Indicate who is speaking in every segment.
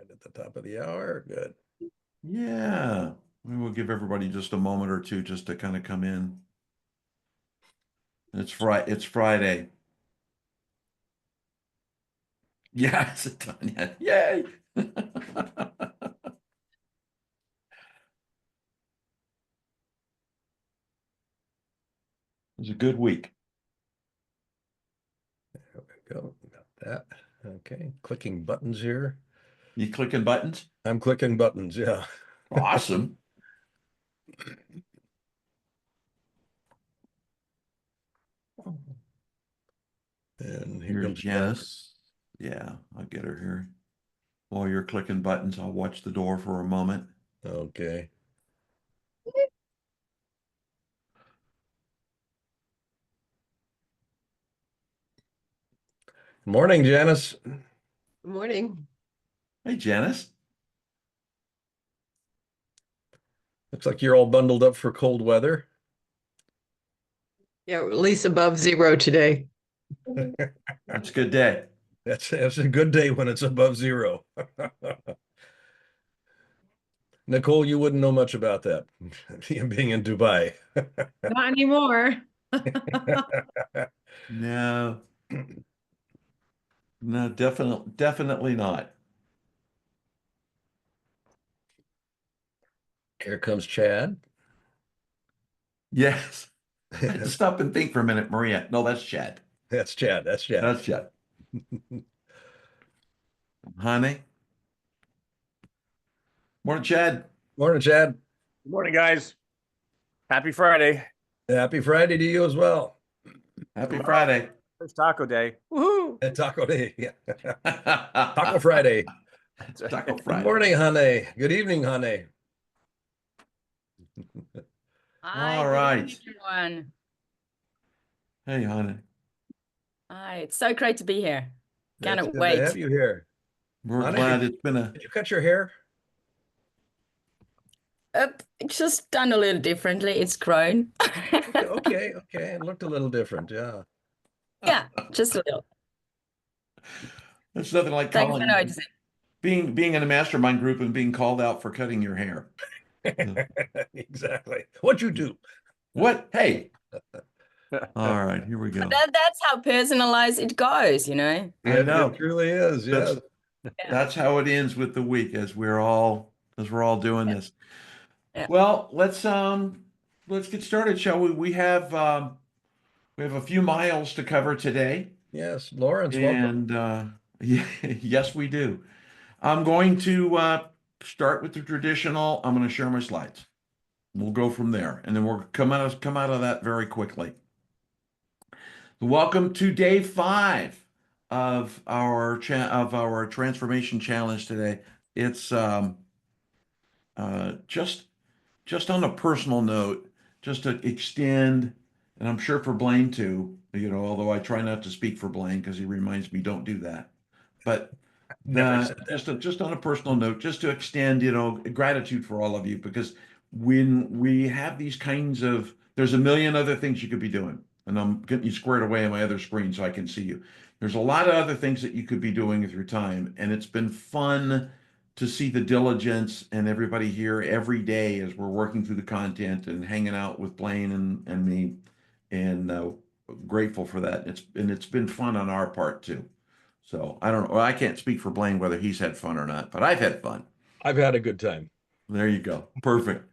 Speaker 1: Right at the top of the hour. Good.
Speaker 2: Yeah, we will give everybody just a moment or two just to kind of come in. It's Friday. Yeah, it's done yet. Yay! It was a good week.
Speaker 1: There we go. Got that. Okay. Clicking buttons here.
Speaker 2: You clicking buttons?
Speaker 1: I'm clicking buttons. Yeah.
Speaker 2: Awesome.
Speaker 1: And here
Speaker 2: Here's
Speaker 1: comes
Speaker 2: Janice. Yeah, I'll get her here. While you're clicking buttons, I'll watch the door for a moment.
Speaker 1: Okay. Morning, Janice.
Speaker 3: Good morning.
Speaker 2: Hey, Janice.
Speaker 1: Looks like you're all bundled up for cold weather.
Speaker 3: Yeah, at least above zero today.
Speaker 2: That's a good day.
Speaker 1: That's a good day when it's above zero. Nicole, you wouldn't know much about that, being in Dubai.
Speaker 4: Not anymore.
Speaker 2: No, no, definitely not.
Speaker 1: Here comes Chad.
Speaker 2: Yes. I had to stop and think for a minute, Maria. No, that's Chad.
Speaker 1: That's Chad. That's Chad.
Speaker 2: That's Chad. Honey. Morning, Chad.
Speaker 1: Morning, Chad.
Speaker 5: Good morning, guys. Happy Friday.
Speaker 1: Happy Friday to you as well.
Speaker 2: Happy
Speaker 5: Tomorrow.
Speaker 2: Friday.
Speaker 5: It's Taco Day. Woohoo!
Speaker 1: And Taco Day. Yeah. Taco Friday.
Speaker 2: Taco
Speaker 1: Good
Speaker 2: Friday.
Speaker 1: morning, honey. Good evening, honey.
Speaker 4: Hi,
Speaker 2: All
Speaker 4: good
Speaker 2: right.
Speaker 4: evening, everyone.
Speaker 2: Hey, honey.
Speaker 4: Hi, it's so great to be here.
Speaker 1: It's
Speaker 4: Cannot
Speaker 1: good to
Speaker 4: wait.
Speaker 1: have you here.
Speaker 2: We're
Speaker 1: Honey,
Speaker 2: glad it's been a
Speaker 1: Did you cut your hair?
Speaker 4: It's just done a little differently. It's grown.
Speaker 1: Okay. It looked a little different. Yeah.
Speaker 4: Yeah, just a little.
Speaker 2: it's nothing like
Speaker 4: Thanks
Speaker 2: calling
Speaker 4: for noticing.
Speaker 2: being in a mastermind group and being called out for cutting your hair.
Speaker 1: Exactly. What'd you do?
Speaker 2: What? Hey. All right, here we go.
Speaker 4: That's how personalized it goes, you know?
Speaker 2: I know.
Speaker 1: It truly is.
Speaker 2: That's
Speaker 1: Yes.
Speaker 2: that's how it ends with the week as we're all doing this.
Speaker 4: Yeah.
Speaker 2: Well, let's get started, shall we? We have a few miles to cover today.
Speaker 1: Yes. Lawrence, welcome.
Speaker 2: And yes, we do. I'm going to start with the traditional. I'm going to share my slides. We'll go from there, and then we'll come out of that very quickly. Welcome to day 5 of our transformation challenge today. It's just on a personal note, just to extend, and I'm sure for Blaine too, although I try not to speak for Blaine because he reminds me don't do that. But
Speaker 1: Never said that.
Speaker 2: just on a personal note, just to extend, gratitude for all of you, because when we have these kinds of, there's a million other things you could be doing, and I'm getting you squared away on my other screen so I can see you. There's a lot of other things that you could be doing with your time, and it's been fun to see the diligence and everybody here every day as we're working through the content and hanging out with Blaine and me, and grateful for that. It's been fun on our part too. So I don't know. I can't speak for Blaine whether he's had fun or not, but I've had fun.
Speaker 1: I've had a good time.
Speaker 2: There you go. Perfect.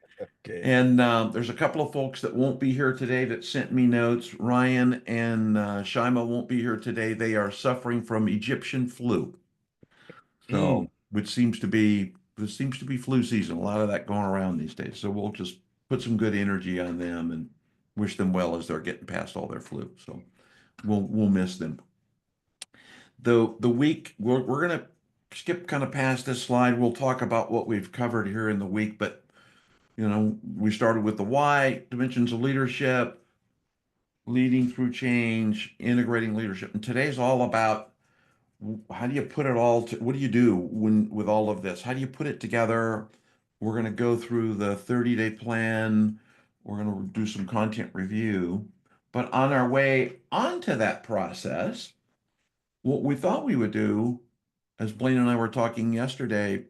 Speaker 1: Okay.
Speaker 2: And there's a couple of folks that won't be here today that sent me notes. Ryan and Shima won't be here today. They are suffering from Egyptian flu. So, which seems to be flu season. A lot of that going around these days. So we'll just put some good energy on them and wish them well as they're getting past all their flu. So we'll miss them. The week we're gonna skip kind of past this slide. We'll talk about what we've covered here in the week, but we started with the why, dimensions of leadership, leading through change, integrating leadership. And today's all about how do you put it all to, what do you do with all of this? How do you put it together? We're going to go through the 30-day plan. We're going to do some content review. But on our way onto that process, what we thought we would do as Blaine and I were talking yesterday,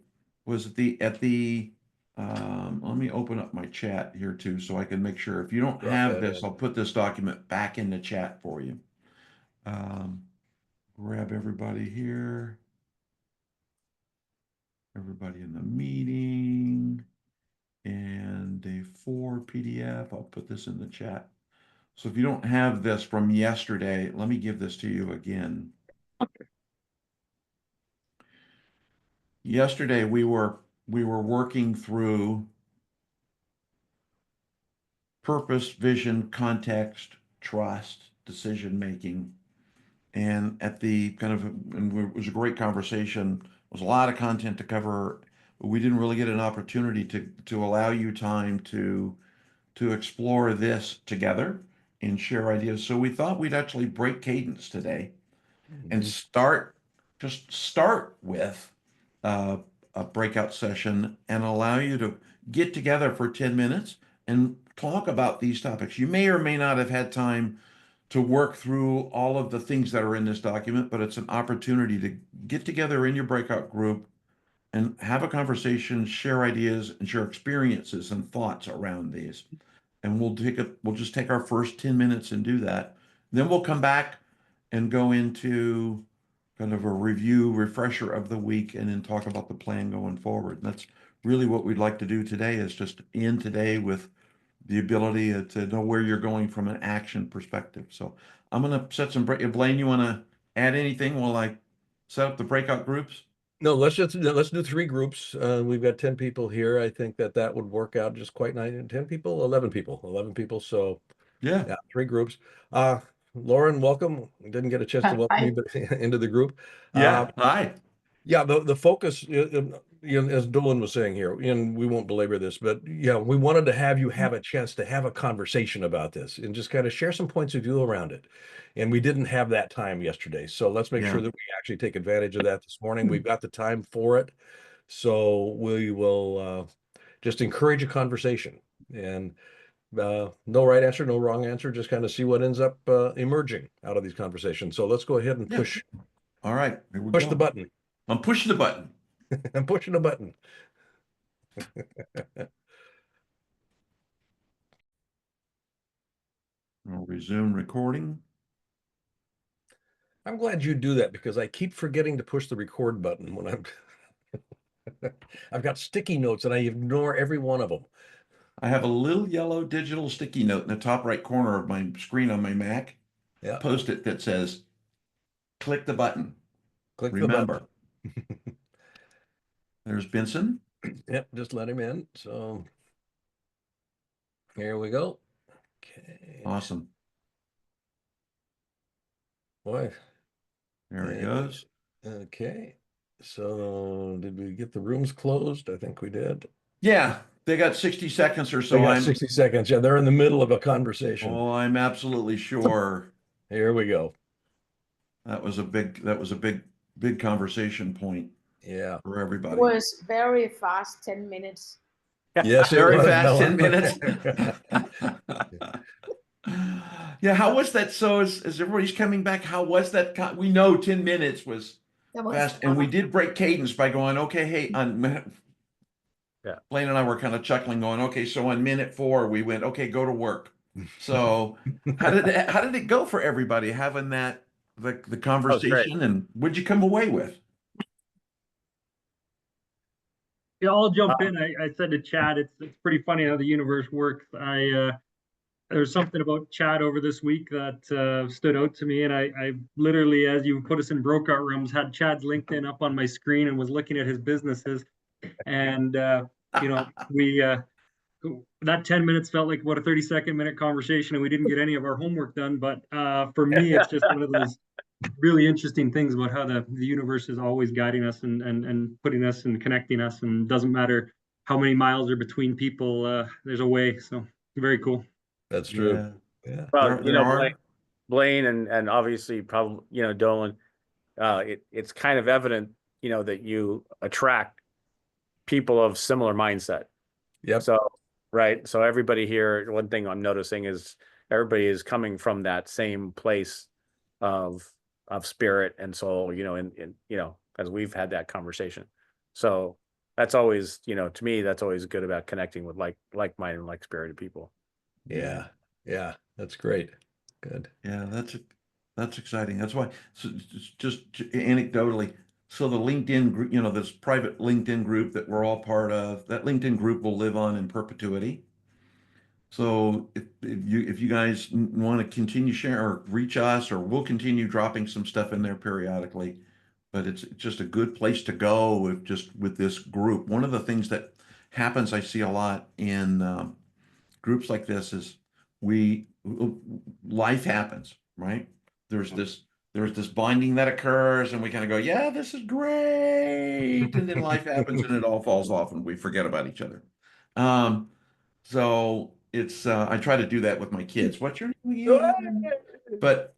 Speaker 2: was let me open up my chat here too, so I can make sure. If you don't
Speaker 1: Drop
Speaker 2: have
Speaker 1: that
Speaker 2: this,
Speaker 1: in.
Speaker 2: I'll put this document back in the chat for you. Grab everybody here. Everybody in the meeting. And day 4 PDF, I'll put this in the chat. So if you don't have this from yesterday, let me give this to you again. Yesterday we were working through purpose, vision, context, trust, decision making. And at the it was a great conversation. There was a lot of content to cover. But we didn't really get an opportunity to allow you time to explore this together and share ideas. So we thought we'd actually break cadence today and start with a breakout session and allow you to get together for 10 minutes and talk about these topics. You may or may not have had time to work through all of the things that are in this document, but it's an opportunity to get together in your breakout group and have a conversation, share ideas, and share experiences and thoughts around these. And we'll just take our first 10 minutes and do that. Then we'll come back and go into kind of a review, refresher of the week, and then talk about the plan going forward. And that's really what we'd like to do today, is just end today with the ability to know where you're going from an action perspective. So I'm going to set some Blaine, you want to add anything while I set up the breakout groups?
Speaker 1: No, let's do 3 groups. We've got 10 people here. I think that would work out just quite nice. 10 people, 11 people. So
Speaker 2: Yeah.
Speaker 1: 3 groups. Lauren, welcome. Didn't get a chance to welcome you, but into the group.
Speaker 2: Hi.
Speaker 1: Yeah, the focus, as Dolan was saying here, and we won't belabor this, but yeah, we wanted to have you have a chance to have a conversation about this and just kind of share some points of view around it. And we didn't have that time yesterday. So let's make sure that we actually take advantage of that this morning. We've got the time for it. So we will just encourage a conversation, and no right answer, no wrong answer, just kind of see what ends up emerging out of these conversations. So let's go ahead and push
Speaker 2: All right. Here we
Speaker 1: the
Speaker 2: go.
Speaker 1: button.
Speaker 2: I'm pushing the button.
Speaker 1: I'm pushing a button.
Speaker 2: I'll resume recording.
Speaker 1: I'm glad you do that, because I keep forgetting to push the record button when I've got sticky notes and I ignore every one of them.
Speaker 2: I have a little yellow digital sticky note in the top right corner of my screen on my Mac.
Speaker 1: Yeah.
Speaker 2: Post-it that says, click the button.
Speaker 1: Click
Speaker 2: Remember.
Speaker 1: the button.
Speaker 2: There's Benson.
Speaker 1: Yep, just let him in. So here we go. Okay.
Speaker 2: Awesome.
Speaker 1: Boy.
Speaker 2: There he goes.
Speaker 1: Okay. So did we get the rooms closed? I think we did.
Speaker 2: Yeah, they got 60 seconds or so.
Speaker 1: They got 60 seconds. Yeah, they're in the middle of a conversation.
Speaker 2: Oh, I'm absolutely sure.
Speaker 1: Here we go.
Speaker 2: That was a big conversation point.
Speaker 1: Yeah.
Speaker 2: For everybody.
Speaker 6: It was very fast, 10 minutes.
Speaker 1: Yes,
Speaker 2: very fast, 10 minutes. Yeah, how was that? So as everybody's coming back, how was that? We know 10 minutes was fast, and we did break cadence by going, okay, hey,
Speaker 5: Yeah.
Speaker 2: Blaine and I were kind of chuckling, going, okay, so on minute 4, we went, okay, go to work. So how did it go for everybody having the conversation, and what'd you come away with?
Speaker 7: Yeah, I'll jump in. I said to Chad, it's pretty funny how the universe works. There's something about Chad over this week that stood out to me, and I literally, as you put us in breakout rooms, had Chad's LinkedIn up on my screen and was looking at his businesses, and we that 10 minutes felt like what a 30-second conversation, and we didn't get any of our homework done. But for me, it's just one of those really interesting things about how the universe is always guiding us and putting us and connecting us, and doesn't matter how many miles are between people, there's a way. So very cool.
Speaker 1: That's true. Yeah.
Speaker 5: Well, Blaine and obviously probably, Dolan, it's kind of evident, that you attract people of similar mindset.
Speaker 1: Yep.
Speaker 5: So, right. So everybody here, one thing I'm noticing is everybody is coming from that same place of spirit and soul, as we've had that conversation. So that's always, you know, to me, that's always good about connecting with like-minded and like-spirited people.
Speaker 1: Yeah. Yeah. That's great. Good.
Speaker 2: Yeah, that's exciting. That's why, so just anecdotally, so the LinkedIn group, you know, this private LinkedIn group that we're all part of, that LinkedIn group will live on in perpetuity. So if you guys want to continue sharing or reach us, or we'll continue dropping some stuff in there periodically, but it's just a good place to go with this group. One of the things that happens, I see a lot in groups like this, is life happens, right? There's this bonding that occurs, and we kind of go, yeah, this is great, and then life happens and it all falls off and we forget about each other. So it's I try to do that with my kids. What's your name again? But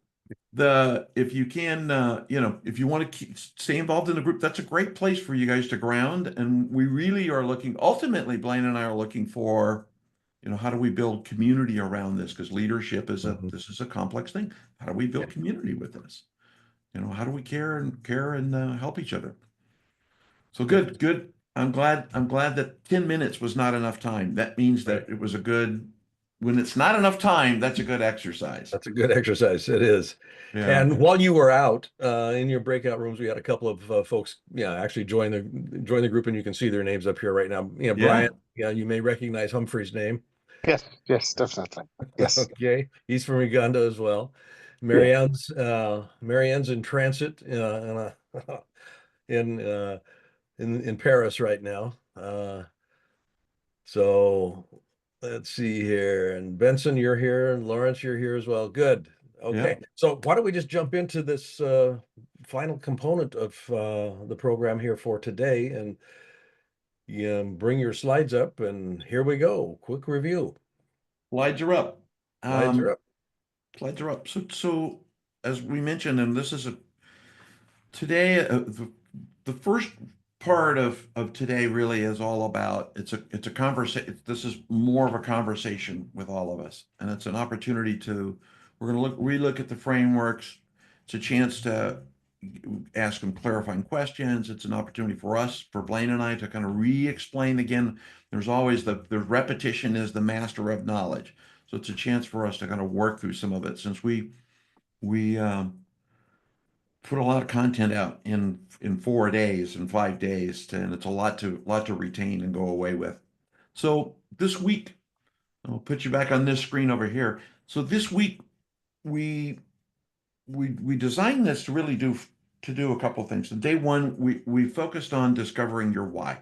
Speaker 2: if you can, you know, if you want to stay involved in the group, that's a great place for you guys to ground. And we really are looking, ultimately, Blaine and I are looking for, you know, how do we build community around this? Because leadership is this is a complex thing. How do we build community with this? You know, how do we care and help each other? So good. I'm glad that 10 minutes was not enough time. That means that it was when it's not enough time, that's a good exercise.
Speaker 1: That's a good exercise. It is.
Speaker 2: Yeah.
Speaker 1: And while you were out in your breakout rooms, we had a couple of folks, actually join the group, and you can see their names up here right now.
Speaker 2: Yeah.
Speaker 1: Brian, you may recognize Humphrey's name.
Speaker 8: Yes, definitely. Yes.
Speaker 1: Okay, he's from Uganda as well. Marianne's in transit in Paris right now. So let's see here. And Benson, you're here, and Lawrence, you're here as well. Good. Okay.
Speaker 2: Yeah.
Speaker 1: So why don't we just jump into this final component of the program here for today, and bring your slides up, and here we go. Quick review.
Speaker 2: Slides are up.
Speaker 1: Slides are up.
Speaker 2: Slides are up. So as we mentioned, and this is today, the first part of today really is all about, it's a conversation. This is more of a conversation with all of us, and it's an opportunity we're going to relook at the frameworks. It's a chance to ask them clarifying questions. It's an opportunity for Blaine and I to kind of re-explain again. There's always the repetition is the master of knowledge. So it's a chance for us to kind of work through some of it, since we put a lot of content out in 4 days and 5 days, and it's a lot to retain and go away with. So this week, I'll put you back on this screen over here. So this week, we designed this to really do a couple of things. And day one, we focused on discovering your why.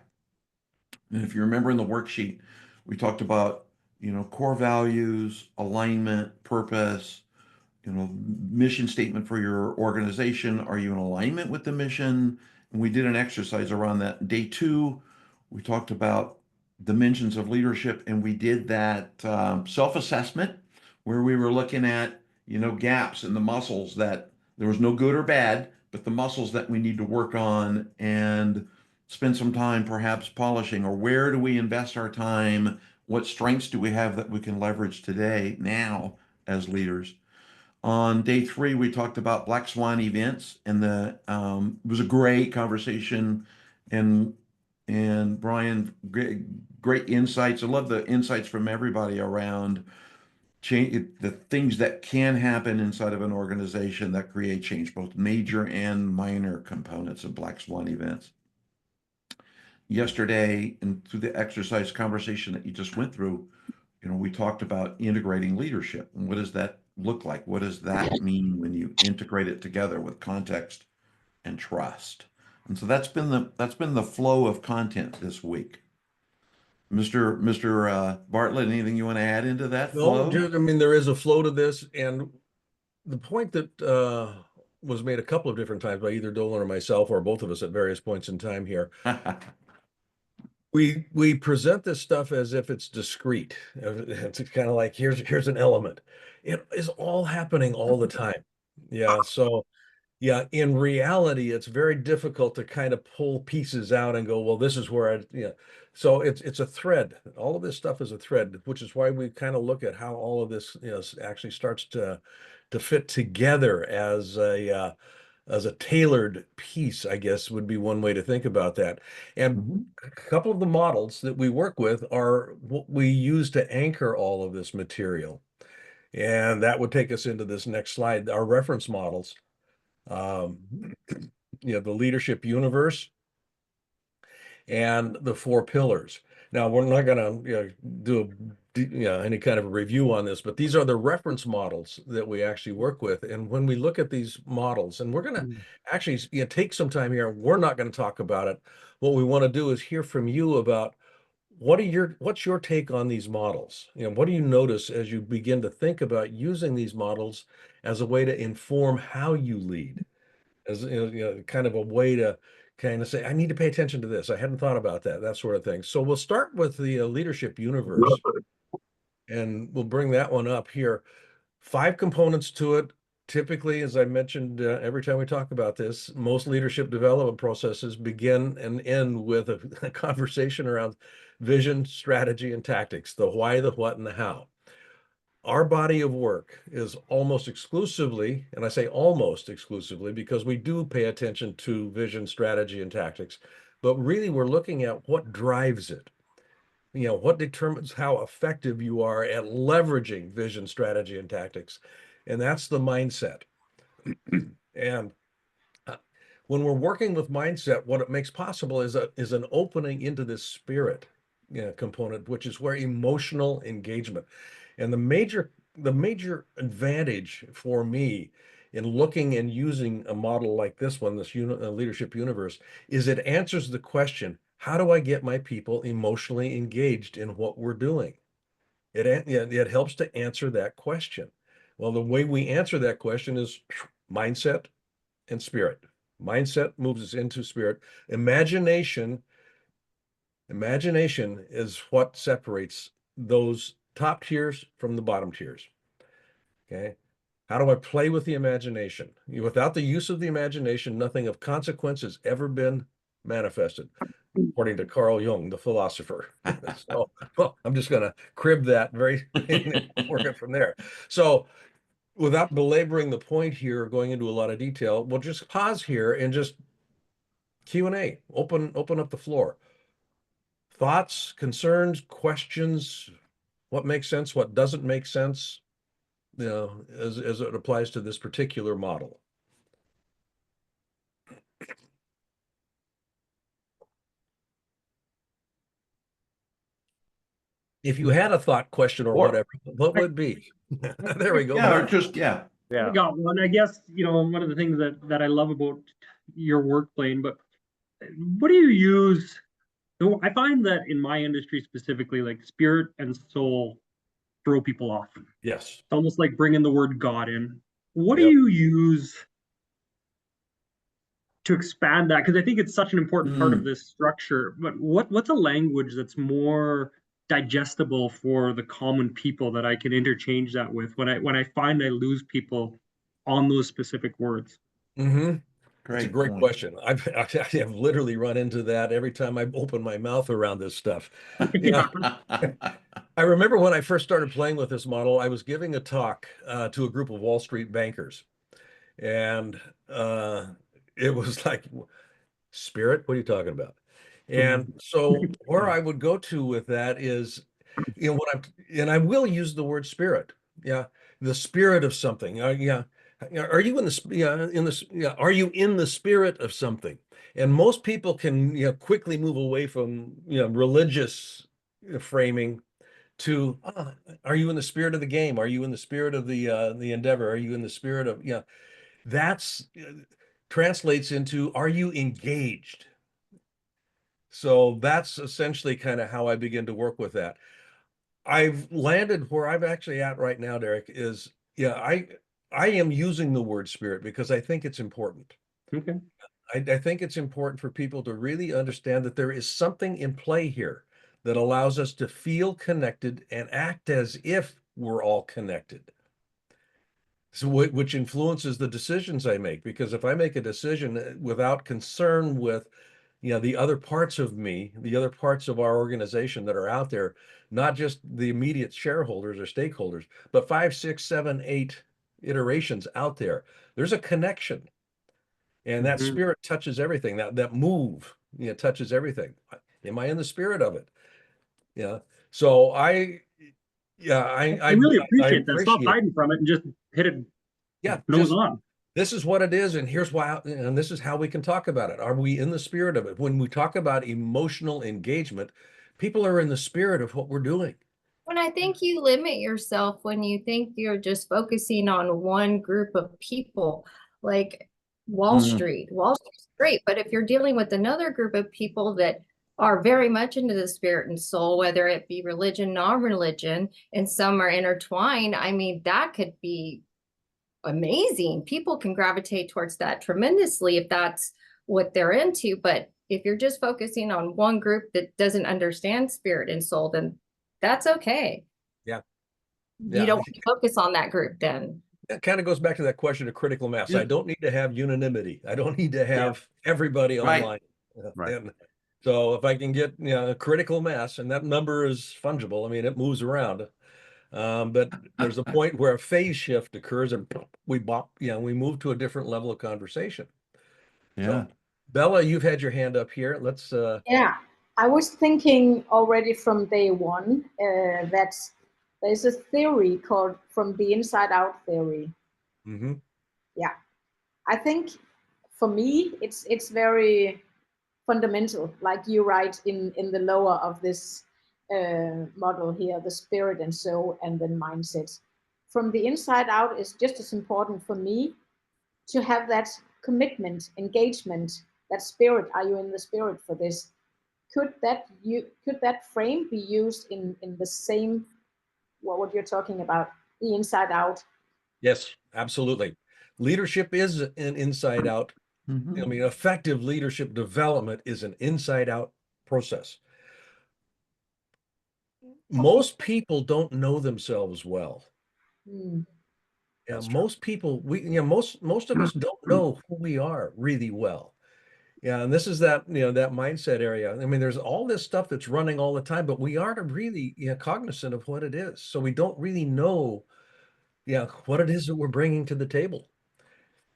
Speaker 2: And if you remember in the worksheet, we talked about, core values, alignment, purpose, mission statement for your organization. Are you in alignment with the mission? And we did an exercise around that. Day two, we talked about dimensions of leadership, and we did that self-assessment where we were looking at, gaps in the muscles that there was no good or bad, but the muscles that we need to work on and spend some time perhaps polishing, or where do we invest our time? What strengths do we have that we can leverage today, now, as leaders? On day three, we talked about Black Swan events, and it was a great conversation. And Brian, great insights. I love the insights from everybody around the things that can happen inside of an organization that create change, both major and minor components of Black Swan events. Yesterday, and through the exercise conversation that you just went through, we talked about integrating leadership, and what does that look like? What does that mean when you integrate it together with context and trust? And so that's been the flow of content this week. Mr. Bartlett, anything you want to add into that flow?
Speaker 1: No, there is a flow to this, and the point that was made a couple of different times by either Dolan or myself, or both of us at various points in time here. We present this stuff as if it's discrete. It's kind of like, here's an element. It is all happening all the time. Yeah. So yeah, in reality, it's very difficult to kind of pull pieces out and go, well, this is where so it's a thread. All of this stuff is a thread, which is why we kind of look at how all of this actually starts to fit together as as a tailored piece, I guess would be one way to think about that. And
Speaker 2: Mhm.
Speaker 1: a couple of the models that we work with are what we use to anchor all of this material. And that would take us into this next slide, our reference models. The leadership universe and the four pillars. Now, we're not going to do any kind of a review on this, but these are the reference models that we actually work with. And when we look at these models, and we're going to actually take some time here, we're not going to talk about it. What we want to do is hear from you about what's your take on these models? What do you notice as you begin to think about using these models as a way to inform how you lead, as kind of a way to kind of say, I need to pay attention to this. I hadn't thought about that sort of thing. So we'll start with the leadership universe, and we'll bring that one up here. 5 components to it. Typically, as I mentioned, every time we talk about this, most leadership development processes begin and end with a conversation around vision, strategy, and tactics, the why, the what, and the how. Our body of work is almost exclusively, and I say almost exclusively because we do pay attention to vision, strategy, and tactics, but really we're looking at what drives it. What determines how effective you are at leveraging vision, strategy, and tactics. And that's the mindset. And when we're working with mindset, what it makes possible is an opening into this spirit component, which is where emotional engagement. And the major advantage for me in looking and using a model like this one, this leadership universe, is it answers the question, how do I get my people emotionally engaged in what we're doing? It helps to answer that question. Well, the way we answer that question is mindset and spirit. Mindset moves us into spirit. Imagination is what separates those top tiers from the bottom tiers. Okay. How do I play with the imagination? Without the use of the imagination, nothing of consequence has ever been manifested, according to Carl Jung, the philosopher. So, well, I'm just going to crib that work it from there. So, without belaboring the point here, going into a lot of detail, we'll just pause here and just Q&A. Open up the floor. Thoughts, concerns, questions, what makes sense, what doesn't make sense, as it applies to this particular model. If you had a thought, question, or whatever, what would it be? There we go.
Speaker 2: Yeah, or just, yeah.
Speaker 7: I got one. I guess, one of the things that I love about your work, Blaine, but what do you use? I find that in my industry specifically, like spirit and soul throw people off.
Speaker 1: Yes.
Speaker 7: It's almost like bringing the word God in. What do you use to expand that? Because I think it's such an important part of this structure. But what's a language that's more digestible for the common people that I can interchange that with when I find I lose people on those specific words?
Speaker 1: Mm-hmm. That's a great
Speaker 2: point.
Speaker 1: question. I have literally run into that every time I open my mouth around this stuff. I remember when I first started playing with this model, I was giving a talk to a group of Wall Street bankers. And it was like, spirit, what are you talking about? And so where I would go to with that is, and I will use the word spirit. Yeah. The spirit of something. Yeah. Are you in the, are you in the spirit of something? And most people can, quickly move away from, religious framing to, are you in the spirit of the game? Are you in the spirit of the endeavor? Are you in the spirit of, that's translates into, are you engaged? So that's essentially kind of how I begin to work with that. I've landed where I'm actually at right now, Derek, is I am using the word spirit because I think it's important.
Speaker 7: Okay.
Speaker 1: I think it's important for people to really understand that there is something in play here that allows us to feel connected and act as if we're all connected. So which influences the decisions I make, because if I make a decision without concern with, the other parts of me, the other parts of our organization that are out there, not just the immediate shareholders or stakeholders, but 5, 6, 7, 8 iterations out there, there's a connection. And that
Speaker 7: Mhm.
Speaker 1: spirit touches everything. That move, touches everything. Am I in the spirit of it? Yeah. So I
Speaker 7: I really appreciate that. Stop
Speaker 1: appreciate,
Speaker 7: hiding from it and just hit it
Speaker 1: yeah,
Speaker 7: nose
Speaker 1: just
Speaker 7: on.
Speaker 1: this is what it is, and here's why, and this is how we can talk about it. Are we in the spirit of it? When we talk about emotional engagement, people are in the spirit of what we're doing.
Speaker 9: When I think you limit yourself when you think you're just focusing on one group of people, like Wall
Speaker 2: Mhm.
Speaker 9: Street. Wall Street's great, but if you're dealing with another group of people that are very much into the spirit and soul, whether it be religion, non-religion, and some are intertwined, I mean, that could be amazing. People can gravitate towards that tremendously if that's what they're into. But if you're just focusing on one group that doesn't understand spirit and soul, then that's okay.
Speaker 1: Yeah.
Speaker 9: You don't focus on that group then.
Speaker 1: That kind of goes back to that question of critical mass.
Speaker 2: Yeah.
Speaker 1: I don't need to have unanimity. I don't need to have everybody
Speaker 2: Right.
Speaker 1: online.
Speaker 5: Right.
Speaker 1: And so if I can get a critical mass, and that number is fungible, I mean, it moves around. But there's a point where a phase shift occurs and we move to a different level of conversation.
Speaker 2: Yeah.
Speaker 1: So, Bella, you've had your hand up here. Let's
Speaker 6: Yeah, I was thinking already from day one that there's a theory called from the inside out theory.
Speaker 1: mhm.
Speaker 6: Yeah, I think for me it's very fundamental, like you write in the lower of this model here, the spirit and soul and then mindset. From the inside out is just as important for me to have that commitment, engagement, that spirit. Are you in the spirit for this? Could that frame be used in the same what you're talking about, the inside out?
Speaker 1: Yes, absolutely. Leadership is an inside out.
Speaker 2: Mhm.
Speaker 1: I mean, effective leadership development is an inside out process. Most people don't know themselves well.
Speaker 6: Hmm.
Speaker 1: Yeah, most people, most of us don't know who we are really well. Yeah, and this is that, that mindset area. I mean, there's all this stuff that's running all the time, but we aren't really, cognizant of what it is. So we don't really know, what it is that we're bringing to the table.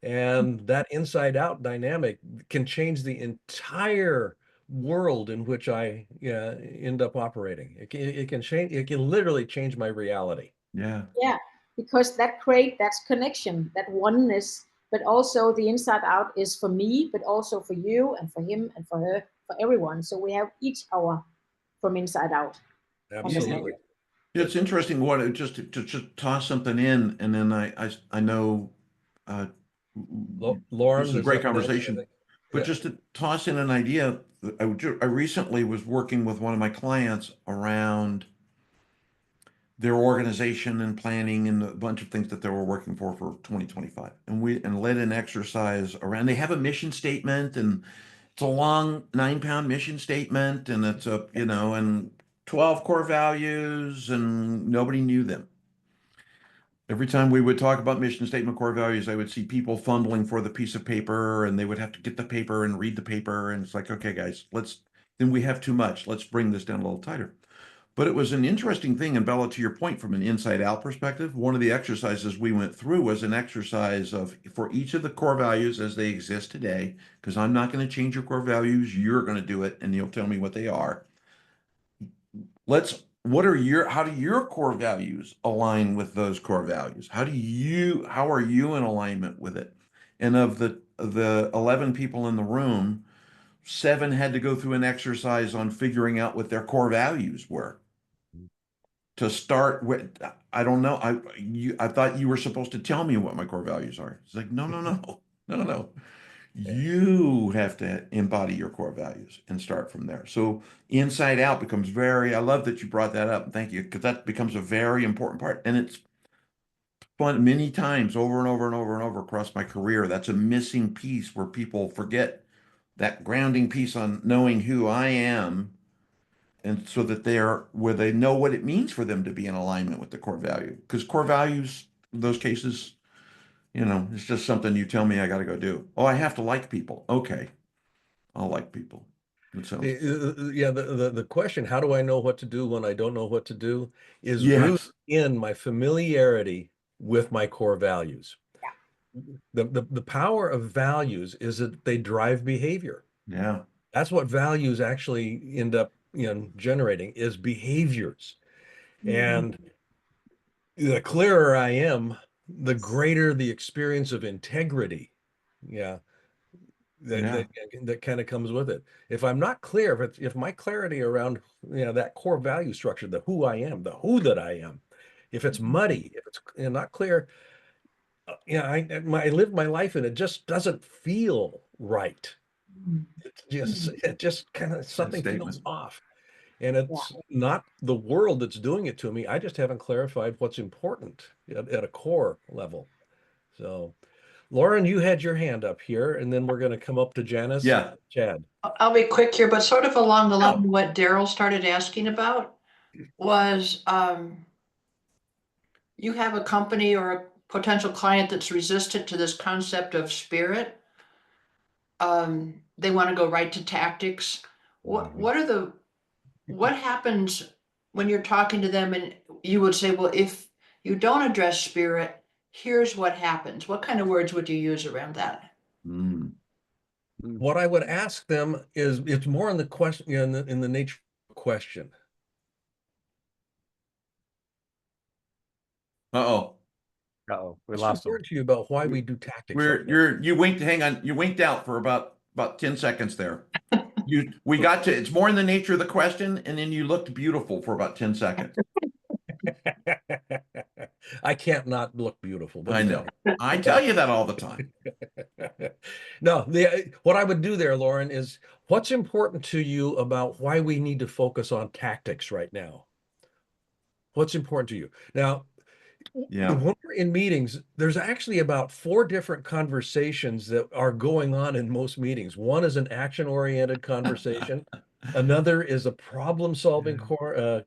Speaker 1: And that inside out dynamic can change the entire world in which I end up operating. It can change, it can literally change my reality.
Speaker 2: Yeah.
Speaker 6: Yeah, because that create that connection, that oneness, but also the inside out is for me, but also for you and for him and for her, for everyone. So we have each our from inside out.
Speaker 1: Absolutely.
Speaker 2: It's interesting what it just to just toss something in, and then I know
Speaker 1: Lauren,
Speaker 2: this is a
Speaker 1: is
Speaker 2: great
Speaker 1: up next, I
Speaker 2: conversation,
Speaker 1: think.
Speaker 2: but
Speaker 1: Yeah.
Speaker 2: just to toss in an idea, I recently was working with one of my clients around their organization and planning and a bunch of things that they were working for 2025, and led an exercise around. They have a mission statement, and it's a long 9-pound mission statement, and it's and 12 core values, and nobody knew them. Every time we would talk about mission statement, core values, I would see people fumbling for the piece of paper, and they would have to get the paper and read the paper. And it's like, okay, guys, then we have too much. Let's bring this down a little tighter. But it was an interesting thing. And Bella, to your point, from an inside out perspective, one of the exercises we went through was an exercise of, for each of the core values as they exist today, because I'm not going to change your core values, you're going to do it, and you'll tell me what they are. How do your core values align with those core values? How are you in alignment with it? And of the 11 people in the room, 7 had to go through an exercise on figuring out what their core values were. To start with, I don't know. I thought you were supposed to tell me what my core values are. It's like, no. You have to embody your core values and start from there. So inside out becomes I love that you brought that up. Thank you, because that becomes a very important part. And it's fun many times over and over and over and over across my career. That's a missing piece where people forget that grounding piece on knowing who I am. And so that where they know what it means for them to be in alignment with the core value. Because core values, in those cases, it's just something you tell me I got to go do. Oh, I have to like people. Okay. I'll like people. So,
Speaker 1: The question, how do I know what to do when I don't know what to do, is
Speaker 2: yes.
Speaker 1: rooted in my familiarity with my core values. The power of values is that they drive behavior.
Speaker 2: Yeah.
Speaker 1: That's what values actually end up, generating is behaviors. And the clearer I am, the greater the experience of integrity. Yeah. That kind of comes with it. If I'm not clear, if my clarity around, that core value structure, the who I am, the who that I am, if it's muddy, if it's not clear, I live my life and it just doesn't feel right. It just kind of something feels off. And it's not the world that's doing it to me. I just haven't clarified what's important at a core level. So, Lauren, you had your hand up here, and then we're going to come up to Janice.
Speaker 2: Yeah.
Speaker 1: Chad.
Speaker 10: I'll be quick here, but sort of along the line of what Daryl started asking about was, you have a company or a potential client that's resistant to this concept of spirit. They want to go right to tactics. What happens when you're talking to them and you would say, well, if you don't address spirit, here's what happens. What kind of words would you use around that?
Speaker 1: What I would ask them is, it's more in the question, in the nature of question.
Speaker 2: Uh-oh.
Speaker 5: We
Speaker 1: What's
Speaker 5: lost him.
Speaker 1: important to you about why we do tactics?
Speaker 2: You winked, hang on, you winked out for about 10 seconds there. We got to, it's more in the nature of the question, and then you looked beautiful for about 10 seconds.
Speaker 1: I can't not look beautiful.
Speaker 2: I know. I tell you that all the time.
Speaker 1: No, what I would do there, Lauren, is what's important to you about why we need to focus on tactics right now? What's important to you? Now, when we're in meetings, there's actually about 4 different conversations that are going on in most meetings. One is an action-oriented conversation. Another is a problem-solving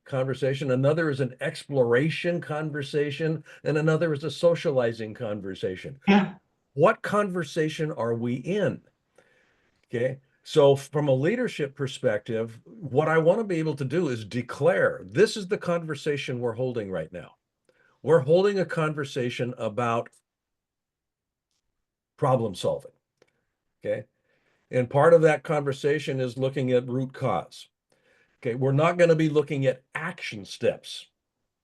Speaker 1: conversation. Another is an exploration conversation. And another is a socializing conversation. What conversation are we in? Okay. So from a leadership perspective, what I want to be able to do is declare, this is the conversation we're holding right now. We're holding a conversation about problem solving. Okay. And part of that conversation is looking at root cause. Okay. We're not going to be looking at action steps.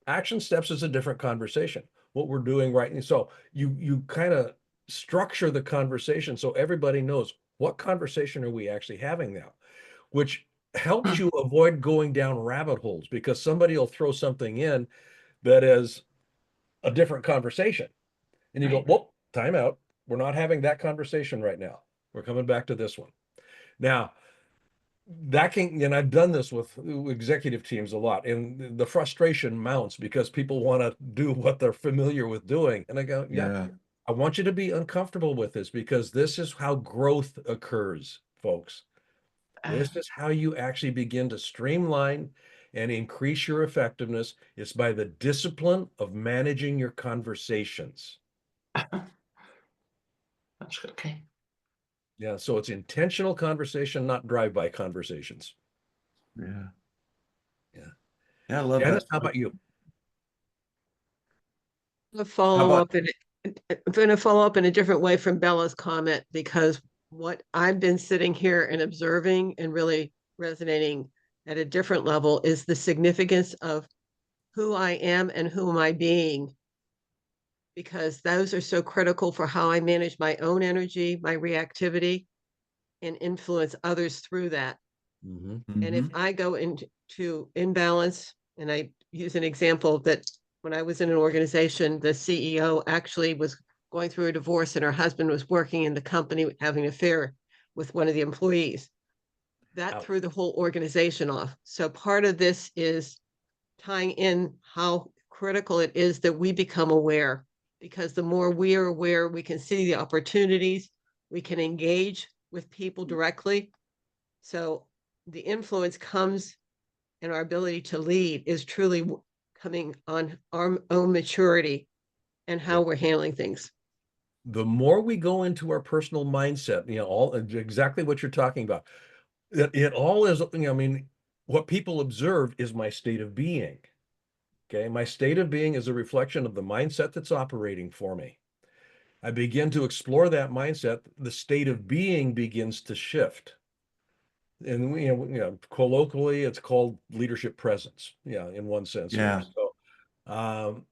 Speaker 1: Action steps is a different conversation. What we're doing right now. So you kind of structure the conversation so everybody knows what conversation are we actually having now, which helps you avoid going down rabbit holes, because somebody will throw something in that is a different conversation. And you go, whoop, time out. We're not having that conversation right now. We're coming back to this one. Now, that can, and I've done this with executive teams a lot, and the frustration mounts because people want to do what they're familiar with doing. And I go, I want you to be uncomfortable with this, because this is how growth occurs, folks. This is how you actually begin to streamline and increase your effectiveness. It's by the discipline of managing your conversations.
Speaker 10: That's okay.
Speaker 1: Yeah, so it's intentional conversation, not drive-by conversations.
Speaker 2: Yeah, I love
Speaker 1: Janice,
Speaker 2: that.
Speaker 1: how about you?
Speaker 3: I'm going to follow up in a different way from Bella's comment, because what I've been sitting here and observing and really resonating at a different level is the significance of who I am and who am I being, because those are so critical for how I manage my own energy, my reactivity, and influence others through that. And if I go into imbalance, and I use an example that when I was in an organization, the CEO actually was going through a divorce, and her husband was working in the company having an affair with one of the employees. That threw the whole organization off. So part of this is tying in how critical it is that we become aware, because the more we are aware, we can see the opportunities, we can engage with people directly. So the influence comes, and our ability to lead is truly coming on our own maturity and how we're handling things.
Speaker 1: The more we go into our personal mindset, all exactly what you're talking about, it all is, I mean, what people observe is my state of being. Okay. My state of being is a reflection of the mindset that's operating for me. I begin to explore that mindset, the state of being begins to shift. And colloquially, it's called leadership presence. Yeah, in one sense.
Speaker 2: Yeah.
Speaker 1: So,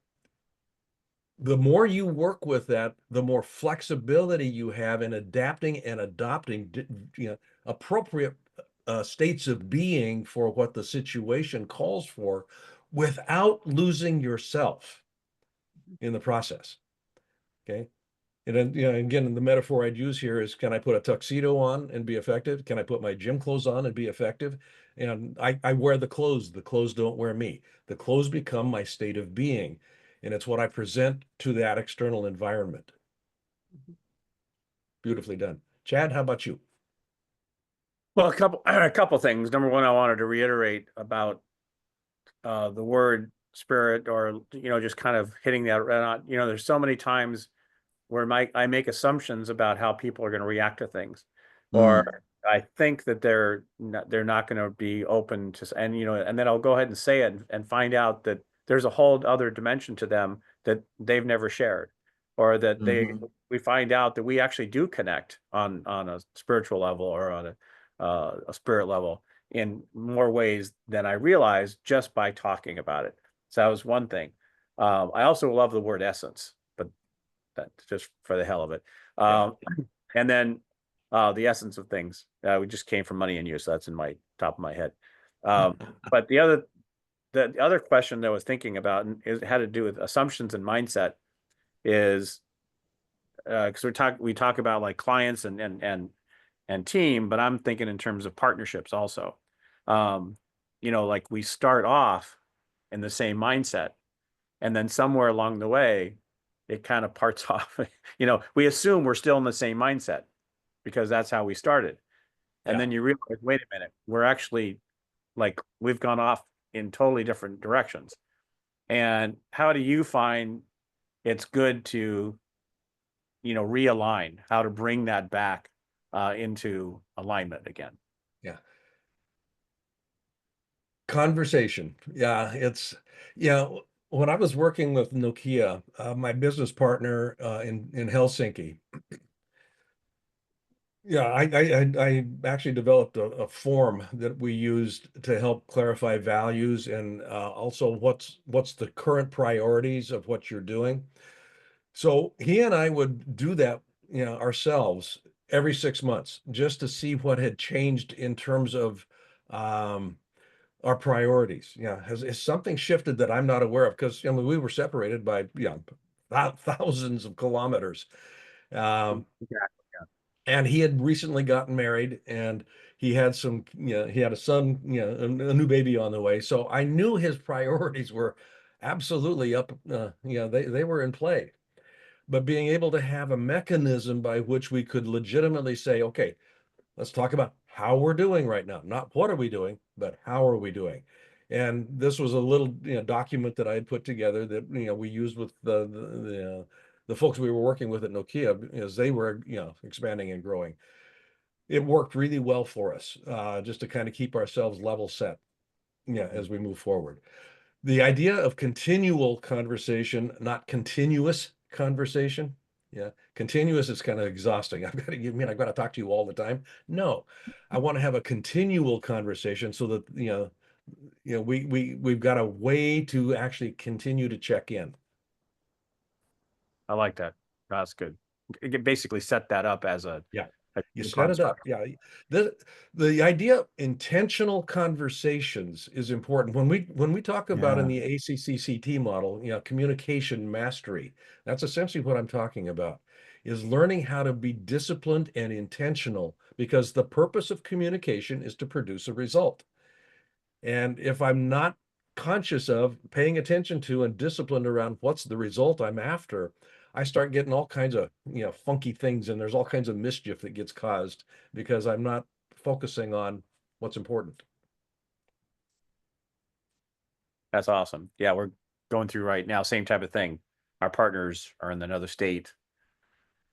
Speaker 1: the more you work with that, the more flexibility you have in adapting and adopting, appropriate states of being for what the situation calls for, without losing yourself in the process. Okay. And then, again, the metaphor I'd use here is, can I put a tuxedo on and be effective? Can I put my gym clothes on and be effective? And I wear the clothes don't wear me. The clothes become my state of being. And it's what I present to that external environment. Beautifully done. Chad, how about you?
Speaker 5: Well, a couple things. Number one, I wanted to reiterate about the word spirit, or just kind of hitting that right on. There's so many times where I make assumptions about how people are going to react to things, or I think that they're not going to be open to, and then I'll go ahead and say it and find out that there's a whole other dimension to them that they've never shared, or that we find out that we actually do connect on a spiritual level, or on a spirit level, in more ways than I realized just by talking about it. So that was one thing. I also love the word essence, but that's just for the hell of it. And then the essence of things. We just came from Money and You, so that's in my top of my head. But the other question that I was thinking about, and it had to do with assumptions and mindset, is because we talk about like clients and team, but I'm thinking in terms of partnerships also. Like we start off in the same mindset, and then somewhere along the way, it kind of parts off. We assume we're still in the same mindset because that's how we started. And then you realize, wait a minute, we're actually, like, we've gone off in totally different directions. And how do you find it's good to, realign, how to bring that back into alignment again?
Speaker 1: Yeah. Conversation. Yeah. When I was working with Nokia, my business partner in Helsinki, I actually developed a form that we used to help clarify values, and also what's the current priorities of what you're doing. So he and I would do that, ourselves every 6 months, just to see what had changed in terms of our priorities. Has something shifted that I'm not aware of? Because we were separated by thousands of kilometers. And he had recently gotten married, and he had he had a son, a new baby on the way. So I knew his priorities were absolutely up, they were in play. But being able to have a mechanism by which we could legitimately say, okay, let's talk about how we're doing right now. Not what are we doing, but how are we doing? And this was a little document that I had put together that we used with the folks we were working with at Nokia as they were expanding and growing. It worked really well for us, just to kind of keep ourselves level set as we move forward. The idea of continual conversation, not continuous conversation. Continuous is kind of exhausting. I've got to talk to you all the time. No, I want to have a continual conversation so that we've got a way to actually continue to check in.
Speaker 5: I like that. That's good. You can basically set that up as
Speaker 1: you set it up. Yeah. The idea of intentional conversations is important. When we talk about in the ACCCT model, communication mastery, that's essentially what I'm talking about, is learning how to be disciplined and intentional, because the purpose of communication is to produce a result. And if I'm not conscious of paying attention to and disciplined around what's the result I'm after, I start getting all kinds of funky things, and there's all kinds of mischief that gets caused because I'm not focusing on what's important.
Speaker 5: That's awesome. Yeah, we're going through right now, same type of thing. Our partners are in another state,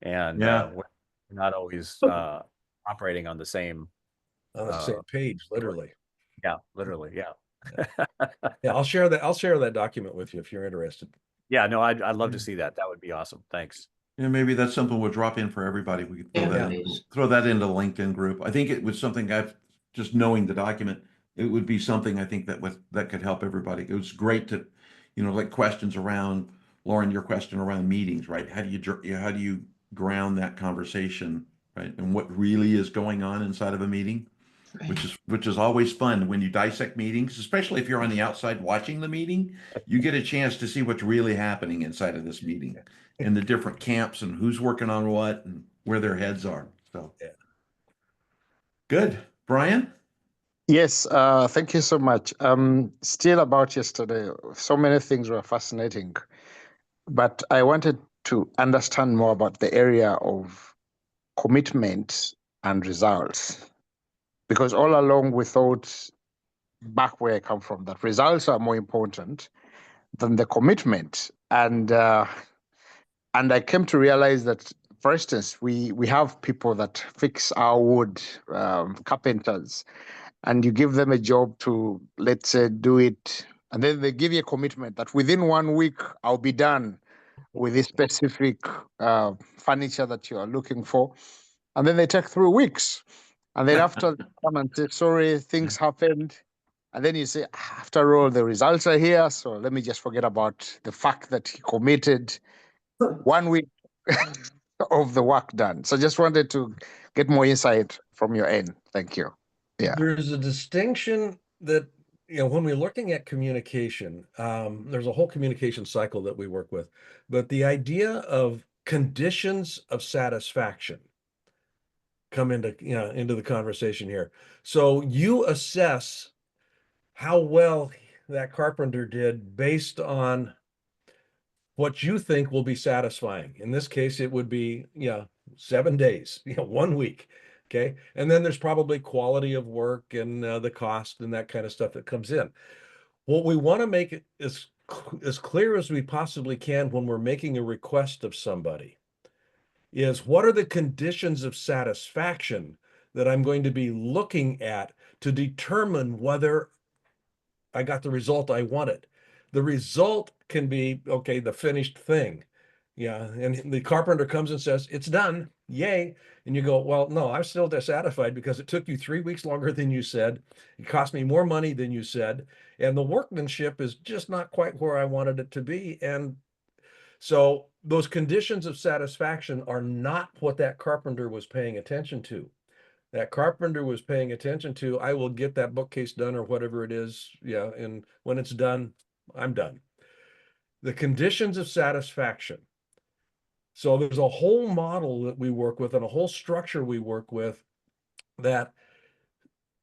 Speaker 5: and we're not always operating on the same
Speaker 1: page, literally.
Speaker 5: Yeah, literally. Yeah.
Speaker 1: Yeah, I'll share that document with you if you're interested.
Speaker 5: Yeah, no, I'd love to see that. That would be awesome. Thanks.
Speaker 2: Yeah, maybe that's something we'll drop in for everybody. We could
Speaker 10: Yeah, please.
Speaker 2: throw that into the LinkedIn group. I think it was something just knowing the document, it would be something I think that could help everybody. It was great to, like questions around, Lauren, your question around meetings, right? How do you ground that conversation, right? And what really is going on inside of a meeting, which is always fun when you dissect meetings, especially if you're on the outside watching the meeting, you get a chance to see what's really happening inside of this meeting and the different camps and who's working on what and where their heads are. So
Speaker 1: Yeah.
Speaker 2: Good. Brian?
Speaker 8: Yes, thank you so much. Still about yesterday, so many things were fascinating, but I wanted to understand more about the area of commitment and results. Because all along we thought, back where I come from, that results are more important than the commitment. And I came to realize that, for instance, we have people that fix our wood, carpenters, and you give them a job to, let's say, do it, and then they give you a commitment that within 1 week I'll be done with this specific furniture that you are looking for. And then they take 3 weeks. And then after they come and say, sorry, things happened. And then you say, after all, the results are here. So let me just forget about the fact that he committed 1 week of the work done. So just wanted to get more insight from your end. Thank you. Yeah.
Speaker 1: There's a distinction that, when we're looking at communication, there's a whole communication cycle that we work with, but the idea of conditions of satisfaction come into the conversation here. So you assess how well that carpenter did based on what you think will be satisfying. In this case, it would be 7 days, 1 week. Okay. And then there's probably quality of work and the cost and that kind of stuff that comes in. What we want to make it as clear as we possibly can when we're making a request of somebody is, what are the conditions of satisfaction that I'm going to be looking at to determine whether I got the result I wanted. The result can be, okay, the finished thing. Yeah. And the carpenter comes and says, it's done. Yay. And you go, well, no, I'm still dissatisfied because it took you 3 weeks longer than you said. It cost me more money than you said. And the workmanship is just not quite where I wanted it to be. And so those conditions of satisfaction are not what that carpenter was paying attention to. That carpenter was paying attention to, I will get that bookcase done or whatever it is. Yeah. And when it's done, I'm done. The conditions of satisfaction. So there's a whole model that we work with and a whole structure we work with that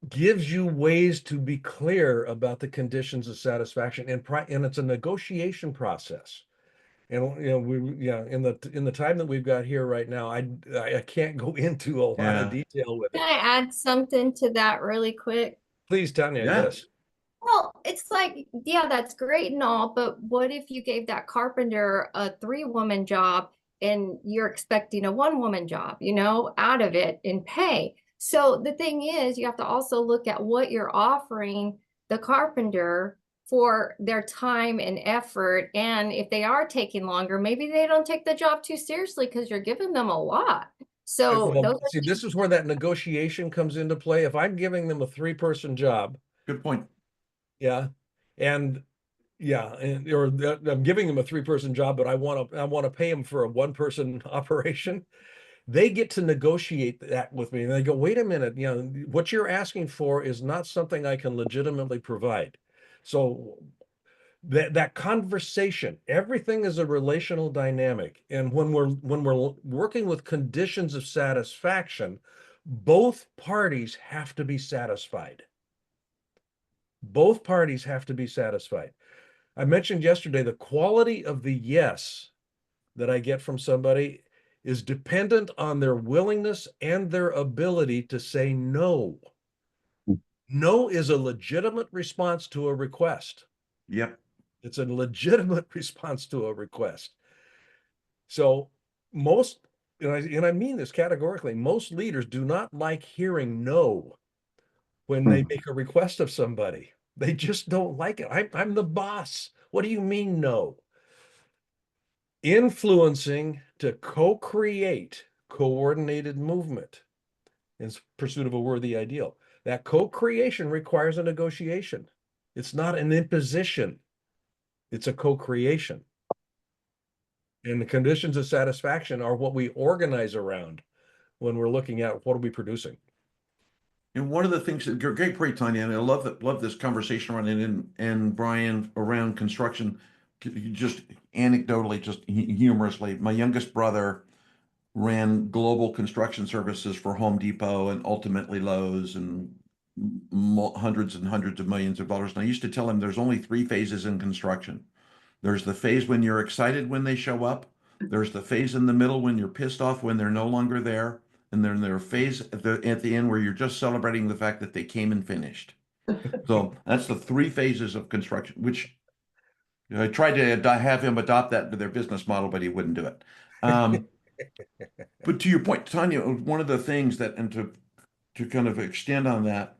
Speaker 1: gives you ways to be clear about the conditions of satisfaction, and it's a negotiation process. And in the time that we've got here right now, I can't go into a lot of detail with it.
Speaker 9: Can I add something to that really quick?
Speaker 1: Please, Tanya. Yes.
Speaker 9: Well, it's like, yeah, that's great and all, but what if you gave that carpenter a 3-woman job and you're expecting a 1-woman job, out of it in pay? So the thing is, you have to also look at what you're offering the carpenter for their time and effort. And if they are taking longer, maybe they don't take the job too seriously because you're giving them a lot. So
Speaker 1: see, this is where that negotiation comes into play. If I'm giving them a 3-person job.
Speaker 2: Good point.
Speaker 1: Yeah. And or I'm giving them a 3-person job, but I want to pay them for a 1-person operation. They get to negotiate that with me. And they go, wait a minute, what you're asking for is not something I can legitimately provide. So that conversation, everything is a relational dynamic. And when we're working with conditions of satisfaction, both parties have to be satisfied. Both parties have to be satisfied. I mentioned yesterday, the quality of the yes that I get from somebody is dependent on their willingness and their ability to say no. No is a legitimate response to a request.
Speaker 2: Yep.
Speaker 1: It's a legitimate response to a request. So most, and I mean this categorically, most leaders do not like hearing no when they make a request of somebody. They just don't like it. I'm the boss. What do you mean no? influencing to co-create coordinated movement in pursuit of a worthy ideal. That co-creation requires a negotiation. It's not an imposition. It's a co-creation. And the conditions of satisfaction are what we organize around when we're looking at what are we producing.
Speaker 2: And one of the things that great, Tanya, and I love this conversation around it, and Brian, around construction, just anecdotally, just humorously, my youngest brother ran global construction services for Home Depot and ultimately Lowe's and hundreds and hundreds of millions of dollars. And I used to tell him there's only 3 phases in construction. There's the phase when you're excited when they show up. There's the phase in the middle when you're pissed off when they're no longer there. And then there's a phase at the end where you're just celebrating the fact that they came and finished. So that's the 3 phases of construction, which I tried to have him adopt that into their business model, but he wouldn't do it. But to your point, Tanya, one of the things that, and to kind of extend on that,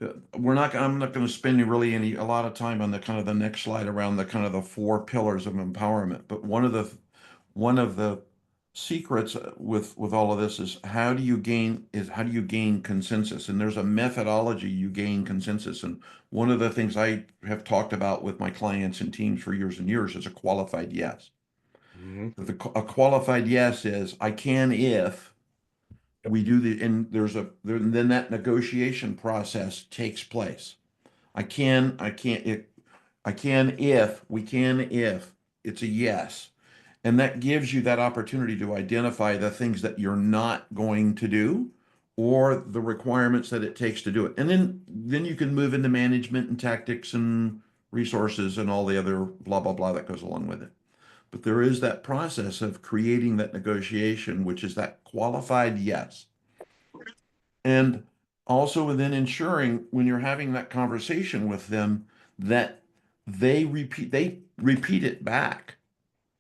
Speaker 2: I'm not going to spend really a lot of time on the kind of the next slide around the kind of the 4 pillars of empowerment. But one of the secrets with all of this is how do you gain consensus? And there's a methodology you gain consensus. And one of the things I have talked about with my clients and teams for years and years is a qualified yes. A qualified yes is I can if we do and then that negotiation process takes place. I can if it's a yes. And that gives you that opportunity to identify the things that you're not going to do or the requirements that it takes to do it. And then you can move into management and tactics and resources and all the other blah, blah, blah that goes along with it. But there is that process of creating that negotiation, which is that qualified yes. And also within ensuring when you're having that conversation with them that they repeat it back,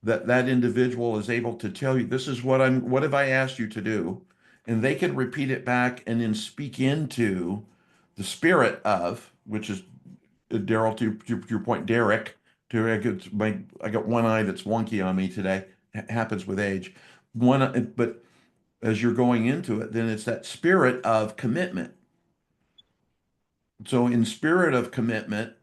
Speaker 2: that individual is able to tell you, this is what have I asked you to do? And they can repeat it back and then speak into the spirit of, which is Daryl, to your point, Derek, I got one eye that's wonky on me today. It happens with age. But as you're going into it, then it's that spirit of commitment. So in spirit of commitment,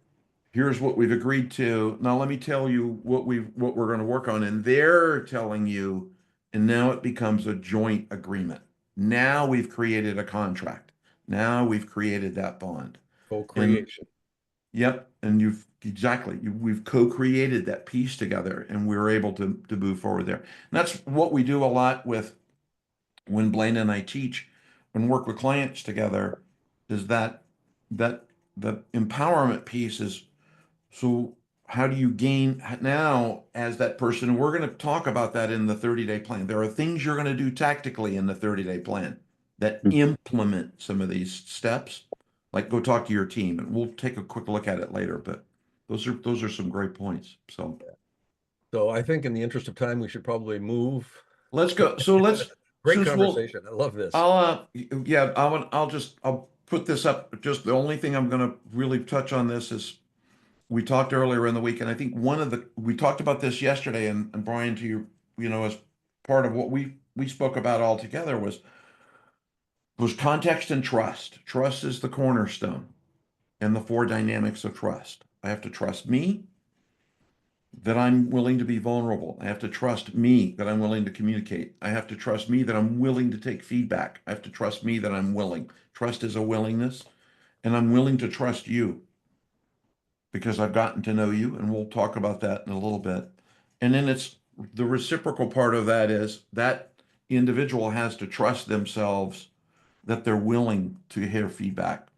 Speaker 2: here's what we've agreed to. Now let me tell you what we're going to work on. And they're telling you, and now it becomes a joint agreement. Now we've created a contract. Now we've created that bond.
Speaker 1: Co-creation.
Speaker 2: Yep. And we've co-created that piece together and we're able to move forward there. And that's what we do a lot with when Blaine and I teach and work with clients together is that the empowerment piece is, so how do you gain now as that person? And we're going to talk about that in the 30-day plan. There are things you're going to do tactically in the 30-day plan that implement some of these steps. Like go talk to your team, and we'll take a quick look at it later. But those are some great points. So
Speaker 1: I think in the interest of time, we should probably move.
Speaker 2: Let's go. So
Speaker 1: Great conversation. I love this.
Speaker 2: I'll put this up. Just the only thing I'm going to really touch on this is we talked earlier in the week, and I think we talked about this yesterday, and Brian, to you, as part of what we spoke about all together was context and trust. Trust is the cornerstone and the 4 dynamics of trust. I have to trust me that I'm willing to be vulnerable. I have to trust me that I'm willing to communicate. I have to trust me that I'm willing to take feedback. I have to trust me that I'm willing. Trust is a willingness, and I'm willing to trust you because I've gotten to know you, and we'll talk about that in a little bit. And then it's the reciprocal part of that is that individual has to trust themselves that they're willing to hear feedback.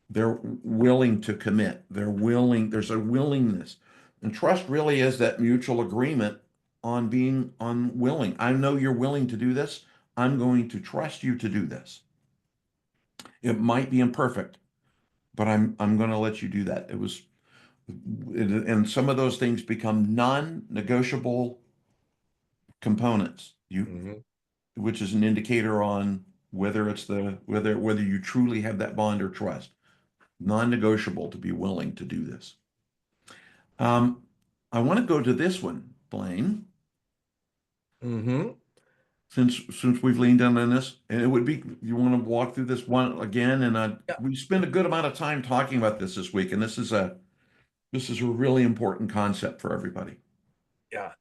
Speaker 2: They're willing to commit. There's a willingness. And trust really is that mutual agreement on being willing. I know you're willing to do this. I'm going to trust you to do this. It might be imperfect, but I'm going to let you do that. And some of those things become non-negotiable components, which is an indicator on whether you truly have that bond or trust. Non-negotiable to be willing to do this. I want to go to this one, Blaine.
Speaker 1: Mm-hmm.
Speaker 2: since we've leaned in on this, and it would be, you want to walk through this one again, and
Speaker 1: Yeah.
Speaker 2: we spent a good amount of time talking about this week, and this is a really important concept for everybody.
Speaker 1: Yeah.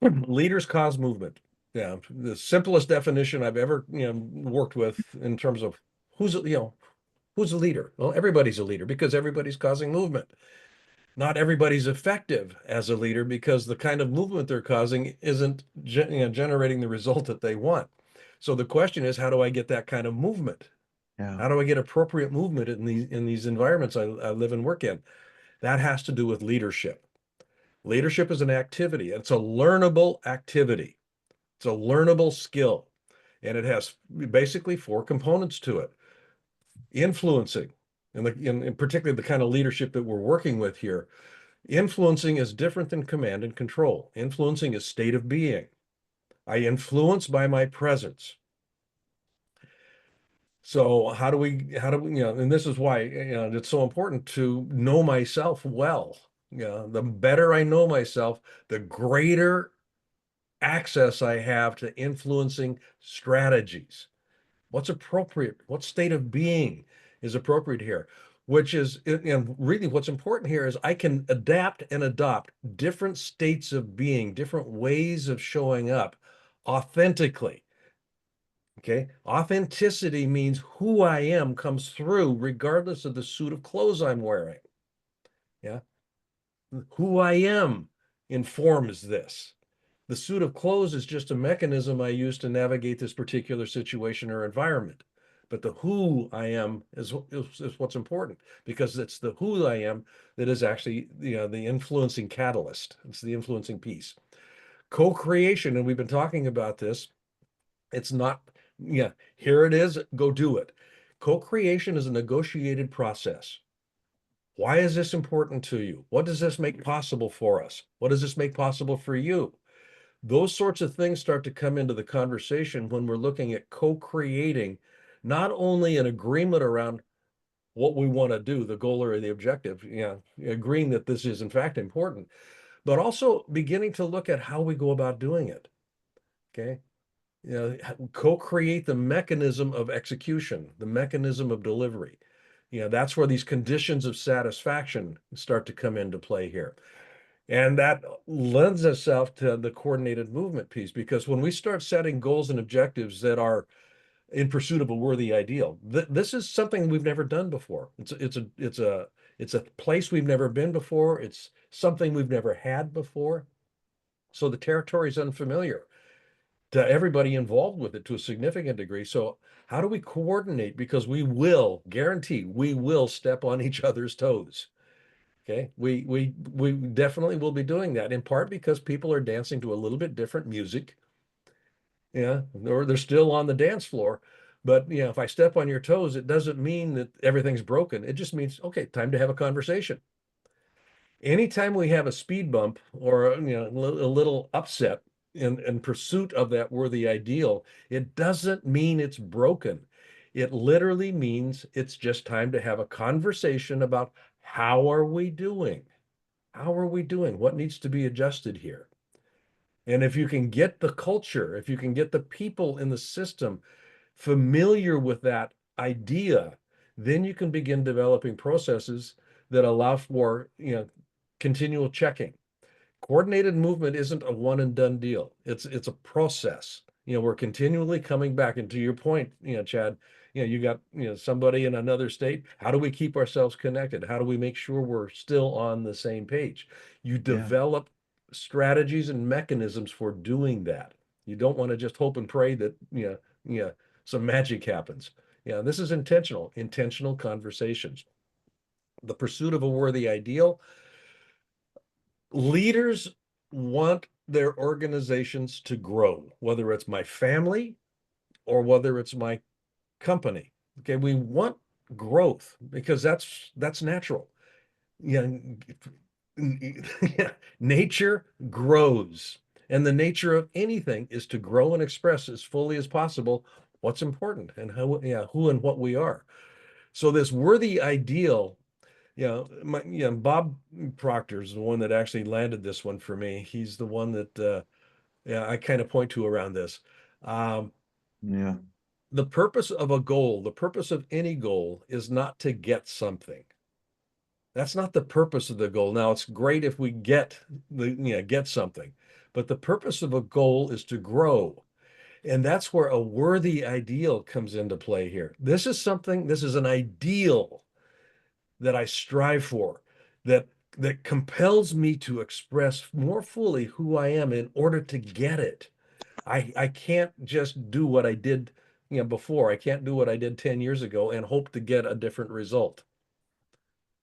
Speaker 1: Leaders cause movement. Yeah. The simplest definition I've ever, worked with in terms of who's a leader? Well, everybody's a leader because everybody's causing movement. Not everybody's effective as a leader because the kind of movement they're causing isn't generating the result that they want. So the question is, how do I get that kind of movement?
Speaker 2: Yeah.
Speaker 1: How do I get appropriate movement in these environments I live and work in? That has to do with leadership. Leadership is an activity. It's a learnable activity. It's a learnable skill. And it has basically 4 components to it. Influencing, and particularly the kind of leadership that we're working with here. Influencing is different than command and control. Influencing is state of being. I influence by my presence. So how do we, and this is why, it's so important to know myself well. The better I know myself, the greater access I have to influencing strategies. What's appropriate? What state of being is appropriate here? Which is, really what's important here is I can adapt and adopt different states of being, different ways of showing up authentically. Okay. Authenticity means who I am comes through regardless of the suit of clothes I'm wearing. Yeah. Who I am informs this. The suit of clothes is just a mechanism I use to navigate this particular situation or environment. But the who I am is what's important, because it's the who I am that is actually the influencing catalyst. It's the influencing piece. Co-creation, and we've been talking about this. It's not, here it is, go do it. Co-creation is a negotiated process. Why is this important to you? What does this make possible for us? What does this make possible for you? Those sorts of things start to come into the conversation when we're looking at co-creating not only an agreement around what we want to do, the goal or the objective, agreeing that this is in fact important, but also beginning to look at how we go about doing it. Okay. Co-create the mechanism of execution, the mechanism of delivery. That's where these conditions of satisfaction start to come into play here. And that lends itself to the coordinated movement piece, because when we start setting goals and objectives that are in pursuit of a worthy ideal, this is something we've never done before. It's a place we've never been before. It's something we've never had before. So the territory is unfamiliar to everybody involved with it to a significant degree. So how do we coordinate? Because we will guarantee we will step on each other's toes. Okay, we definitely will be doing that, in part because people are dancing to a little bit different music. Yeah, or they're still on the dance floor. But if I step on your toes, it doesn't mean that everything's broken. It just means, okay, time to have a conversation. Anytime we have a speed bump or a little upset in pursuit of that worthy ideal, it doesn't mean it's broken. It literally means it's just time to have a conversation about how are we doing? How are we doing? What needs to be adjusted here? And if you can get the culture, if you can get the people in the system familiar with that idea, then you can begin developing processes that allow for, continual checking. Coordinated movement isn't a one and done deal. It's a process. We're continually coming back. And to your point, Chad, you got, somebody in another state. How do we keep ourselves connected? How do we make sure we're still on the same page? You develop strategies and mechanisms for doing that. You don't want to just hope and pray that, some magic happens. This is intentional conversations. The pursuit of a worthy ideal. Leaders want their organizations to grow, whether it's my family or whether it's my company. Okay, we want growth because that's natural. Nature grows, and the nature of anything is to grow and express as fully as possible what's important and how, who and what we are. So this worthy ideal, Bob Proctor's the one that actually landed this one for me. He's the one that yeah, I kind of point to around this.
Speaker 2: Yeah.
Speaker 1: The purpose of a goal, the purpose of any goal is not to get something. That's not the purpose of the goal. Now, it's great if we get something, but the purpose of a goal is to grow. And that's where a worthy ideal comes into play here. This is an ideal that I strive for, that compels me to express more fully who I am in order to get it. I can't just do what I did, before. I can't do what I did 10 years ago and hope to get a different result.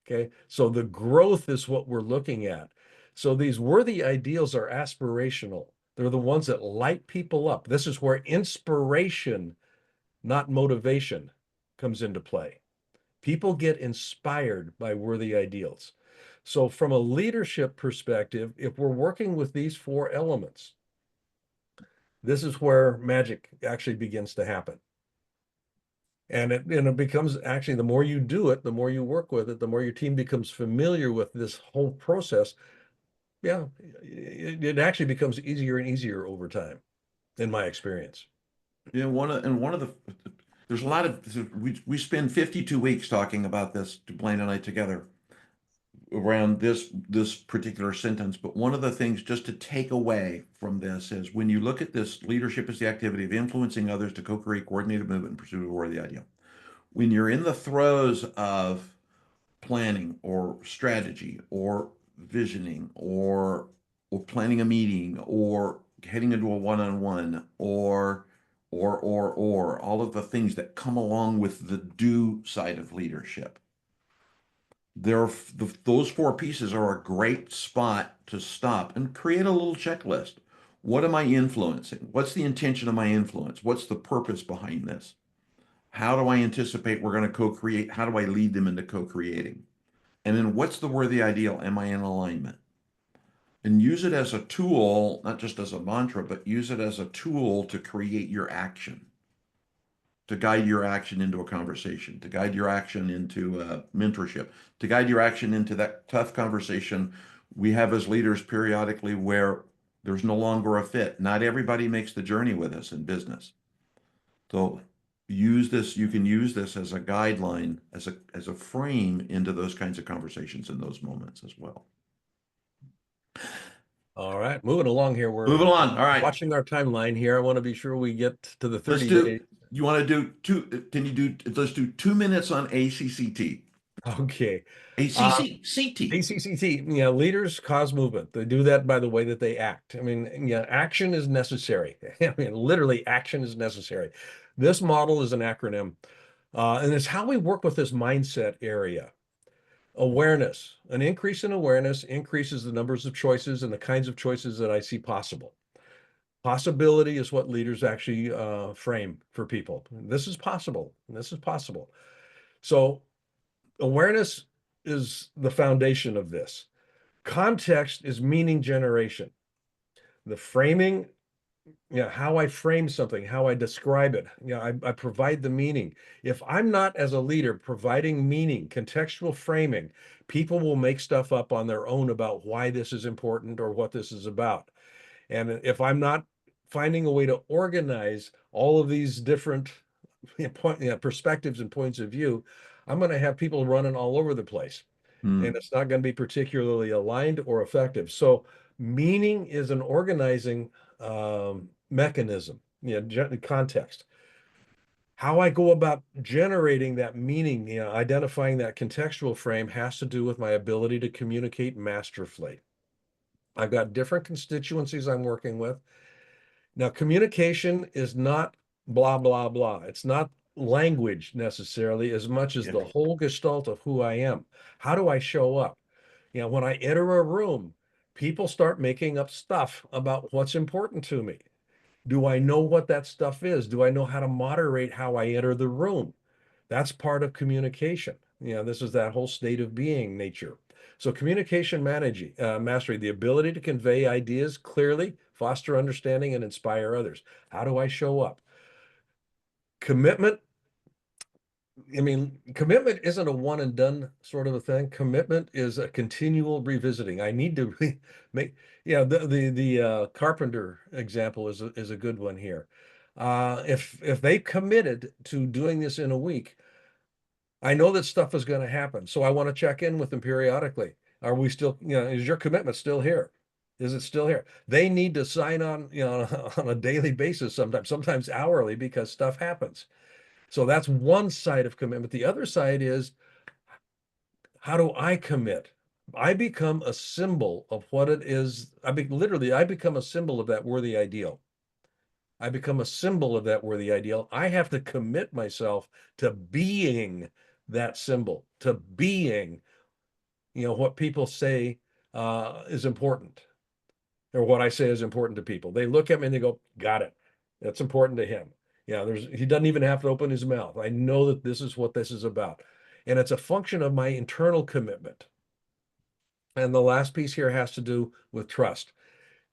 Speaker 1: Okay, so the growth is what we're looking at. So these worthy ideals are aspirational. They're the ones that light people up. This is where inspiration, not motivation, comes into play. People get inspired by worthy ideals. So from a leadership perspective, if we're working with these 4 elements, this is where magic actually begins to happen. And it becomes, actually, the more you do it, the more you work with it, the more your team becomes familiar with this whole process. Yeah, it actually becomes easier and easier over time, in my experience.
Speaker 2: Yeah, there's a lot of, we spend 52 weeks talking about this, Blaine and I together, around this particular sentence. But one of the things just to take away from this is, when you look at this, leadership is the activity of influencing others to co-create coordinated movement in pursuit of a worthy ideal. When you're in the throes of planning or strategy or visioning or planning a meeting or heading into a one-on-one or all of the things that come along with the do side of leadership, those 4 pieces are a great spot to stop and create a little checklist. What am I influencing? What's the intention of my influence? What's the purpose behind this? How do I anticipate we're going to co-create? How do I lead them into co-creating? And then what's the worthy ideal? Am I in alignment? And use it as a tool, not just as a mantra, but use it as a tool to create your action, to guide your action into a conversation, to guide your action into mentorship, to guide your action into that tough conversation we have as leaders periodically where there's no longer a fit. Not everybody makes the journey with us in business. So use this, you can use this as a guideline, as a frame into those kinds of conversations in those moments as well.
Speaker 1: All right, moving along here. We're
Speaker 2: Moving along. All right.
Speaker 1: Watching our timeline here. I want to be sure we get to the 30 days.
Speaker 2: You want to do 2? Can you do? Let's do 2 minutes on ACCT.
Speaker 1: Okay.
Speaker 2: ACCT.
Speaker 1: ACCT. Leaders cause movement. They do that by the way that they act. I mean, action is necessary. I mean, literally, action is necessary. This model is an acronym, and it's how we work with this mindset area. Awareness. An increase in awareness increases the numbers of choices and the kinds of choices that I see possible. Possibility is what leaders actually frame for people. This is possible. This is possible. So awareness is the foundation of this. Context is meaning generation. The framing, how I frame something, how I describe it. I provide the meaning. If I'm not, as a leader, providing meaning, contextual framing, people will make stuff up on their own about why this is important or what this is about. And if I'm not finding a way to organize all of these different perspectives and points of view, I'm going to have people running all over the place. And it's not going to be particularly aligned or effective. So meaning is an organizing mechanism, context. How I go about generating that meaning, identifying that contextual frame, has to do with my ability to communicate masterfully. I've got different constituencies I'm working with. Now, communication is not blah, blah, blah. It's not language necessarily as much as the whole gestalt of who I am. How do I show up? When I enter a room, people start making up stuff about what's important to me. Do I know what that stuff is? Do I know how to moderate how I enter the room? That's part of communication. This is that whole state of being nature. So communication mastery, the ability to convey ideas clearly, foster understanding, and inspire others. How do I show up? Commitment I mean, commitment isn't a one and done sort of a thing. Commitment is a continual revisiting. I need to make, yeah, the carpenter example is a good one here. If they committed to doing this in a week, I know that stuff is going to happen. So I want to check in with them periodically. Are we still, is your commitment still here? Is it still here? They need to sign on, on a daily basis sometimes hourly, because stuff happens. So that's one side of commitment. The other side is, how do I commit? I become a symbol of what it is. I become a symbol of that worthy ideal. I become a symbol of that worthy ideal. I have to commit myself to being that symbol, to being, what people say is important, or what I say is important to people. They look at me and they go, got it. That's important to him. Yeah, he doesn't even have to open his mouth. I know that this is what this is about. And it's a function of my internal commitment. And the last piece here has to do with trust.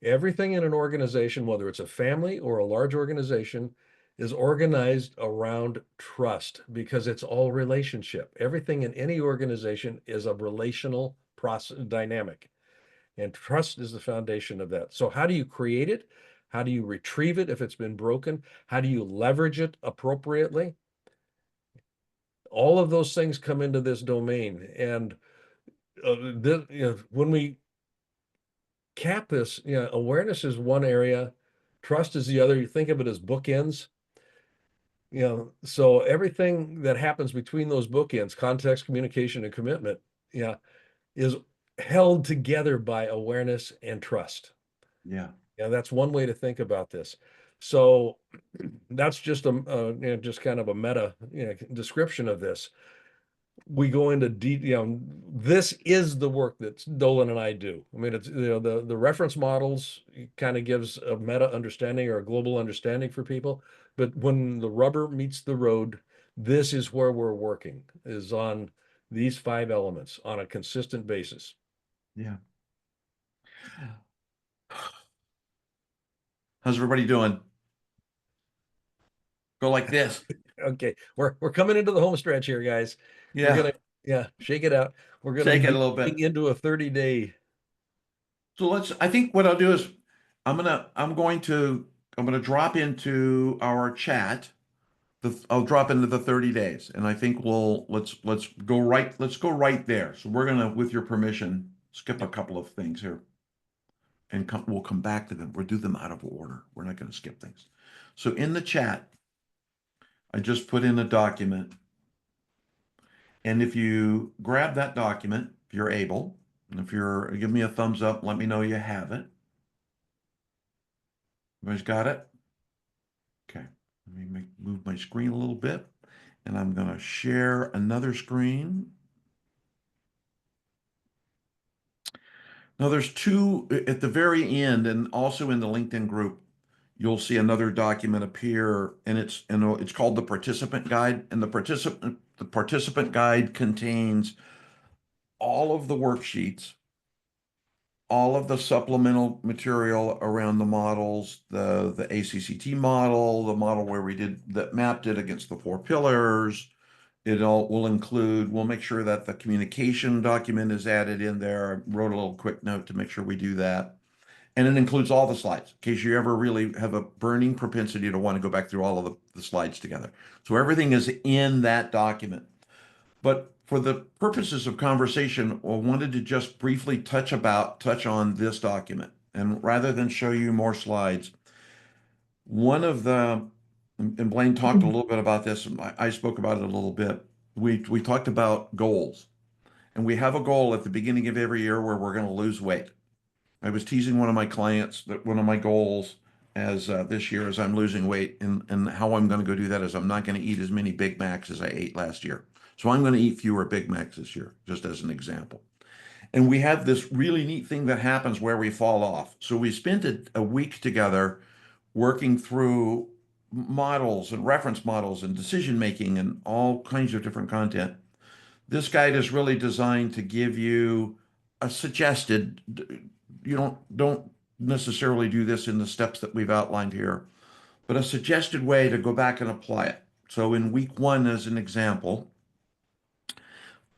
Speaker 1: Everything in an organization, whether it's a family or a large organization, is organized around trust, because it's all relationship. Everything in any organization is a relational process dynamic. And trust is the foundation of that. So how do you create it? How do you retrieve it if it's been broken? How do you leverage it appropriately? All of those things come into this domain. And when we cap this, awareness is one area, trust is the other. You think of it as bookends. So everything that happens between those bookends, context, communication, and commitment, is held together by awareness and trust.
Speaker 2: Yeah.
Speaker 1: Yeah, that's one way to think about this. So that's just just kind of a meta description of this. We go into this is the work that Dolan and I do. I mean, it's the reference models kind of gives a meta understanding or a global understanding for people. But when the rubber meets the road, this is where we're working, is on these 5 elements on a consistent basis.
Speaker 2: Yeah. How's everybody doing? Go like this.
Speaker 1: Okay, we're coming into the home stretch here, guys.
Speaker 2: Yeah.
Speaker 1: We're gonna shake it out. We're gonna
Speaker 2: Shake it a
Speaker 1: be
Speaker 2: little bit.
Speaker 1: into a 30-day.
Speaker 2: So I think what I'll do is I'm going to drop into our chat. I'll drop into the 30 days, and I think let's go right there. So we're gonna, with your permission, skip a couple of things here, and we'll come back to them. We'll do them out of order. We're not gonna skip things. So in the chat, I just put in a document, and if you grab that document, if you're able, and give me a thumbs up, let me know you have it. Everybody's got it? Okay. Let me move my screen a little bit, and I'm going to share another screen. Now there's 2 at the very end, and also in the LinkedIn group, you'll see another document appear, and it's called the participant guide. And the participant guide contains all of the worksheets, all of the supplemental material around the models, the ACCT model, the model where that mapped it against the 4 pillars. It all will include, we'll make sure that the communication document is added in there. I wrote a little quick note to make sure we do that. And it includes all the slides, in case you ever really have a burning propensity to want to go back through all of the slides together. So everything is in that document. But for the purposes of conversation, I wanted to just briefly touch on this document. And rather than show you more slides, and Blaine talked a little bit about this, and I spoke about it a little bit. We talked about goals. And we have a goal at the beginning of every year where we're going to lose weight. I was teasing one of my clients that one of my goals as this year as I'm losing weight, and how I'm going to go do that is I'm not going to eat as many Big Macs as I ate last year. So I'm going to eat fewer Big Macs this year, just as an example. And we have this really neat thing that happens where we fall off. So we spent a week together working through models and reference models and decision making and all kinds of different content. This guide is really designed to give you a suggested, you don't necessarily do this in the steps that we've outlined here, but a suggested way to go back and apply it. So in week 1, as an example,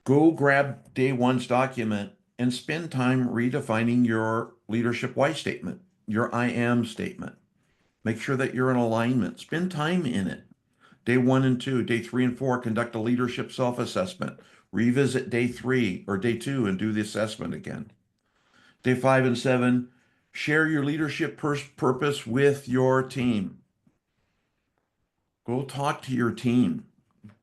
Speaker 2: go grab day 1's document and spend time redefining your leadership why statement, your I am statement. Make sure that you're in alignment. Spend time in it. Day 1 and 2, day 3 and 4, conduct a leadership self-assessment. Revisit day 3 or day 2 and do the assessment again. Day 5 and 7, share your leadership purpose with your team. Go talk to your team.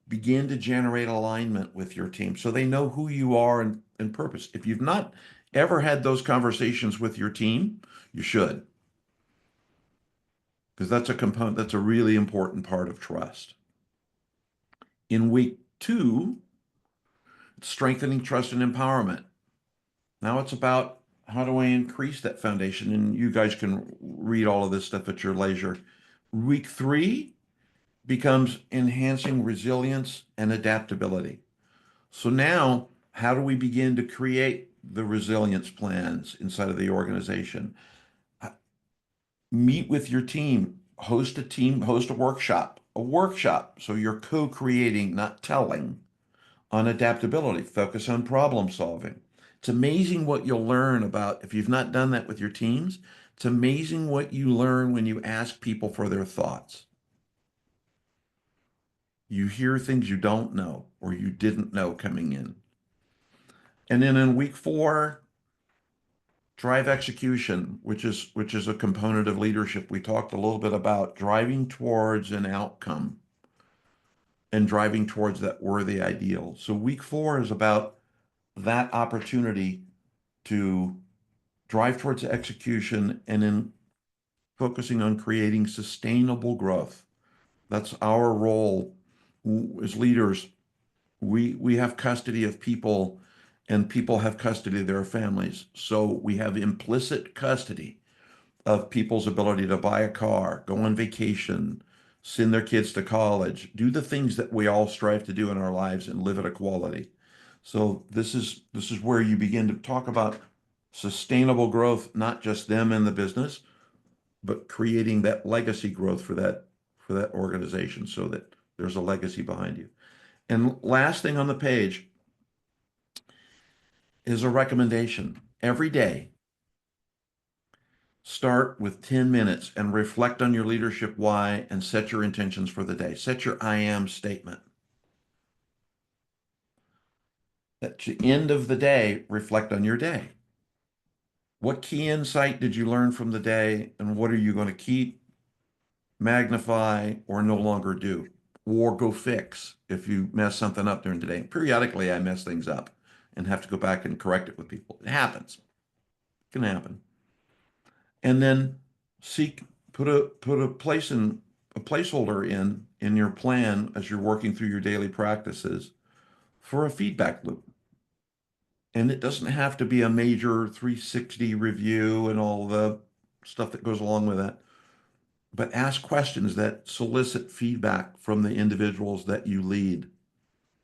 Speaker 2: Begin to generate alignment with your team so they know who you are and purpose. If you've not ever had those conversations with your team, you should. Because that's a component, that's a really important part of trust. In week 2, strengthening trust and empowerment. Now it's about how do I increase that foundation? And you guys can read all of this stuff at your leisure. Week 3 becomes enhancing resilience and adaptability. So now, how do we begin to create the resilience plans inside of the organization? Meet with your team, host a workshop, so you're co-creating, not telling, on adaptability, focus on problem solving. It's amazing what you'll learn about, if you've not done that with your teams, it's amazing what you learn when you ask people for their thoughts. You hear things you don't know or you didn't know coming in. And then in week 4, drive execution, which is a component of leadership. We talked a little bit about driving towards an outcome and driving towards that worthy ideal. So week 4 is about that opportunity to drive towards execution and in focusing on creating sustainable growth. That's our role as leaders. We have custody of people and people have custody of their families. So we have implicit custody of people's ability to buy a car, go on vacation, send their kids to college, do the things that we all strive to do in our lives and live at equality. So this is where you begin to talk about sustainable growth, not just them and the business, but creating that legacy growth for that organization so that there's a legacy behind you. And last thing on the page is a recommendation. Every day, start with 10 minutes and reflect on your leadership why and set your intentions for the day. Set your I am statement. At the end of the day, reflect on your day. What key insight did you learn from the day, and what are you going to keep, magnify, or no longer do? Or go fix if you mess something up during the day. Periodically, I mess things up and have to go back and correct it with people. It happens. It can happen. And then put a placeholder in your plan as you're working through your daily practices for a feedback loop. And it doesn't have to be a major 360 review and all the stuff that goes along with that. But ask questions that solicit feedback from the individuals that you lead.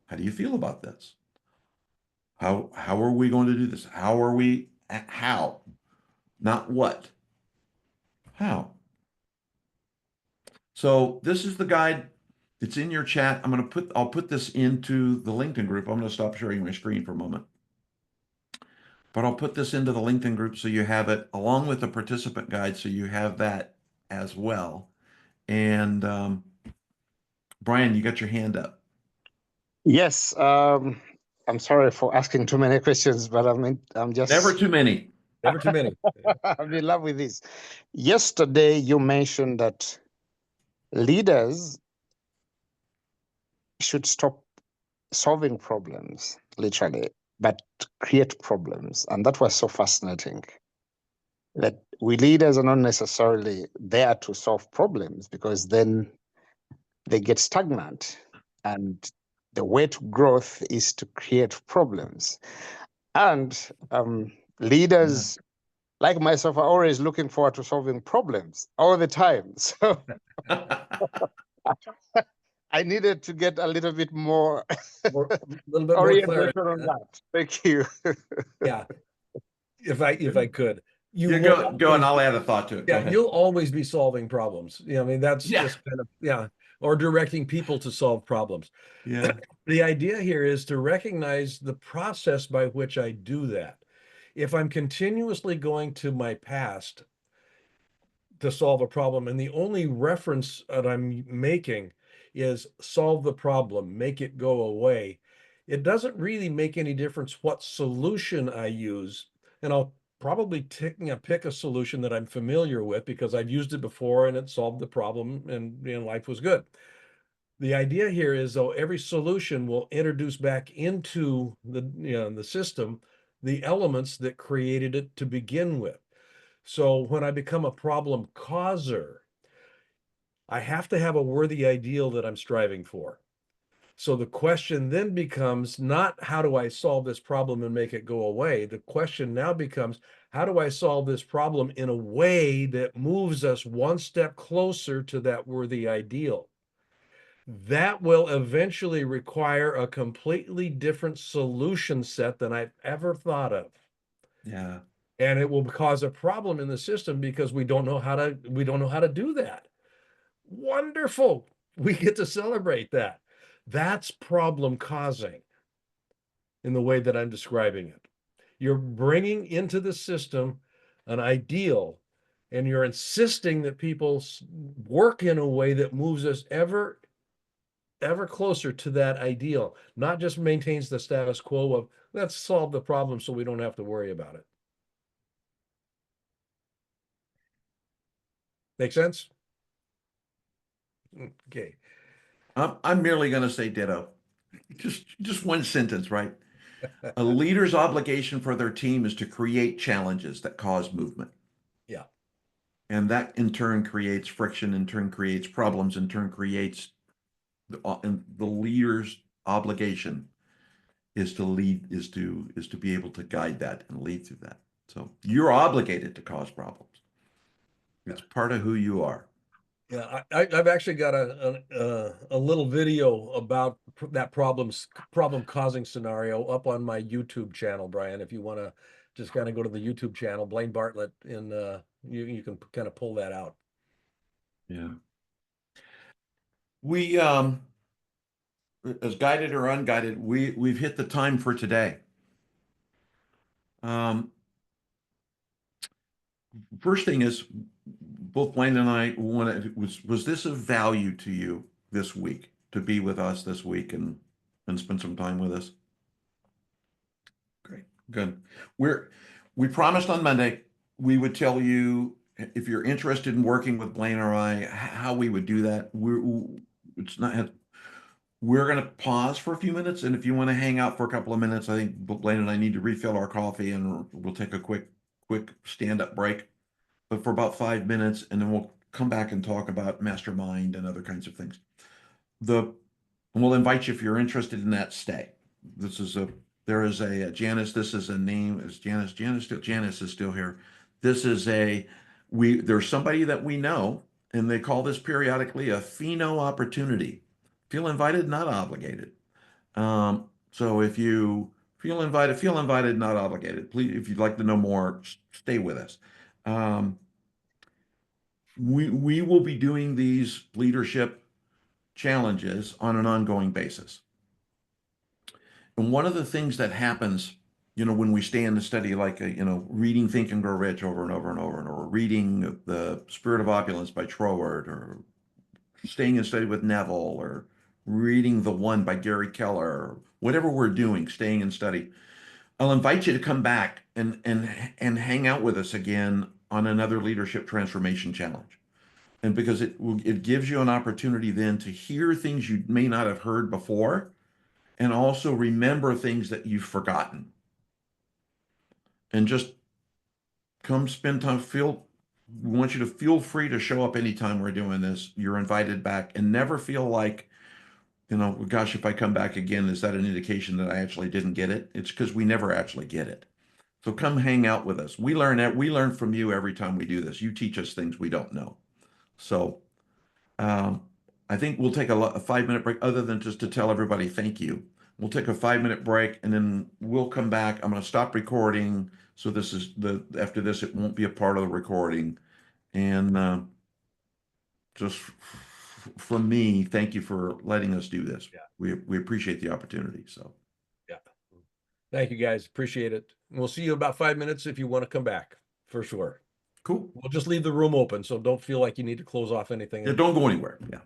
Speaker 2: How do you feel about this? How are we going to do this? How? Not what. How? So this is the guide. It's in your chat. I'll put this into the LinkedIn group. I'm going to stop sharing my screen for a moment. But I'll put this into the LinkedIn group so you have it along with the participant guide, so you have that as well. And Brian, you got your hand up.
Speaker 8: Yes, I'm sorry for asking too many questions, but I'm just
Speaker 2: Never too many.
Speaker 1: Never too many.
Speaker 8: I'm in love with this. Yesterday, you mentioned that leaders should stop solving problems, literally, but create problems. And that was so fascinating. That we leaders are not necessarily there to solve problems, because then they get stagnant. And the way to growth is to create problems. And leaders like myself are always looking forward to solving problems all the time. So I needed to get a little bit more
Speaker 1: A little bit more
Speaker 8: orientation
Speaker 1: clarity.
Speaker 8: on that. Thank you.
Speaker 1: Yeah. If I could.
Speaker 2: You go and I'll add a thought to it. Go
Speaker 1: Yeah,
Speaker 2: ahead.
Speaker 1: you'll always be solving problems. I mean, that's
Speaker 2: Yeah.
Speaker 1: just kind of, yeah. or directing people to solve problems.
Speaker 2: Yeah.
Speaker 1: The idea here is to recognize the process by which I do that. If I'm continuously going to my past to solve a problem, and the only reference that I'm making is solve the problem, make it go away, it doesn't really make any difference what solution I use. And I'll probably pick a solution that I'm familiar with because I've used it before and it solved the problem and life was good. The idea here is, though, every solution will introduce back into the system the elements that created it to begin with. So when I become a problem causer, I have to have a worthy ideal that I'm striving for. So the question then becomes not how do I solve this problem and make it go away? The question now becomes, how do I solve this problem in a way that moves us one step closer to that worthy ideal? That will eventually require a completely different solution set than I've ever thought of.
Speaker 2: Yeah.
Speaker 1: And it will cause a problem in the system because we don't know how to do that. Wonderful. We get to celebrate that. That's problem causing in the way that I'm describing it. You're bringing into the system an ideal, and you're insisting that people work in a way that moves us ever closer to that ideal, not just maintains the status quo of let's solve the problem so we don't have to worry about it. Make sense? Okay.
Speaker 2: I'm merely going to say ditto. Just one sentence, right? A leader's obligation for their team is to create challenges that cause movement.
Speaker 1: Yeah.
Speaker 2: And that in turn creates friction, in turn creates problems, in turn creates and the leader's obligation is to lead, is to be able to guide that and lead through that. So you're obligated to cause problems. It's part of who you are.
Speaker 1: Yeah, I've actually got a little video about that problem causing scenario up on my YouTube channel, Brian. If you want to just kind of go to the YouTube channel, Blaine Bartlett, and you can kind of pull that out.
Speaker 2: Yeah. We as guided or unguided, we've hit the time for today. First thing is, both Blaine and I wanted, was this of value to you this week, to be with us this week and spend some time with us? Great, good. We promised on Monday we would tell you if you're interested in working with Blaine or I, how we would do that. We're going to pause for a few minutes, and if you want to hang out for a couple of minutes, I think Blaine and I need to refill our coffee, and we'll take a quick stand-up break, but for about 5 minutes, and then we'll come back and talk about Mastermind and other kinds of things. And we'll invite you, if you're interested in that, stay. There is a Janice. This is a name. Is Janice? Janice is still here. This is there's somebody that we know, and they call this periodically a pheno opportunity. Feel invited, not obligated. So if you feel invited, not obligated. Please, if you'd like to know more, stay with us. We will be doing these leadership challenges on an ongoing basis. And one of the things that happens, when we stay in the study, like, reading Think and Grow Rich over and over and over and over, reading The Spirit of Opulence by Troward, or staying in study with Neville, or reading The One by Gary Keller, or whatever we're doing, staying in study, I'll invite you to come back and hang out with us again on another leadership transformation challenge. And because it gives you an opportunity then to hear things you may not have heard before, and also remember things that you've forgotten. And just come spend time. We want you to feel free to show up anytime we're doing this. You're invited back, and never feel like, gosh, if I come back again, is that an indication that I actually didn't get it? It's because we never actually get it. So come hang out with us. We learn from you every time we do this. You teach us things we don't know. So I think we'll take a 5-minute break, other than just to tell everybody thank you. We'll take a 5-minute break, and then we'll come back. I'm going to stop recording. So after this, it won't be a part of the recording. And just from me, thank you for letting us do this.
Speaker 1: Yeah.
Speaker 2: We appreciate the opportunity. So
Speaker 1: Thank you, guys. Appreciate it. We'll see you in about 5 minutes if you want to come back, for sure.
Speaker 2: cool.
Speaker 1: We'll just leave the room open, so don't feel like you need to close off anything.
Speaker 2: Yeah, don't go anywhere. Yeah.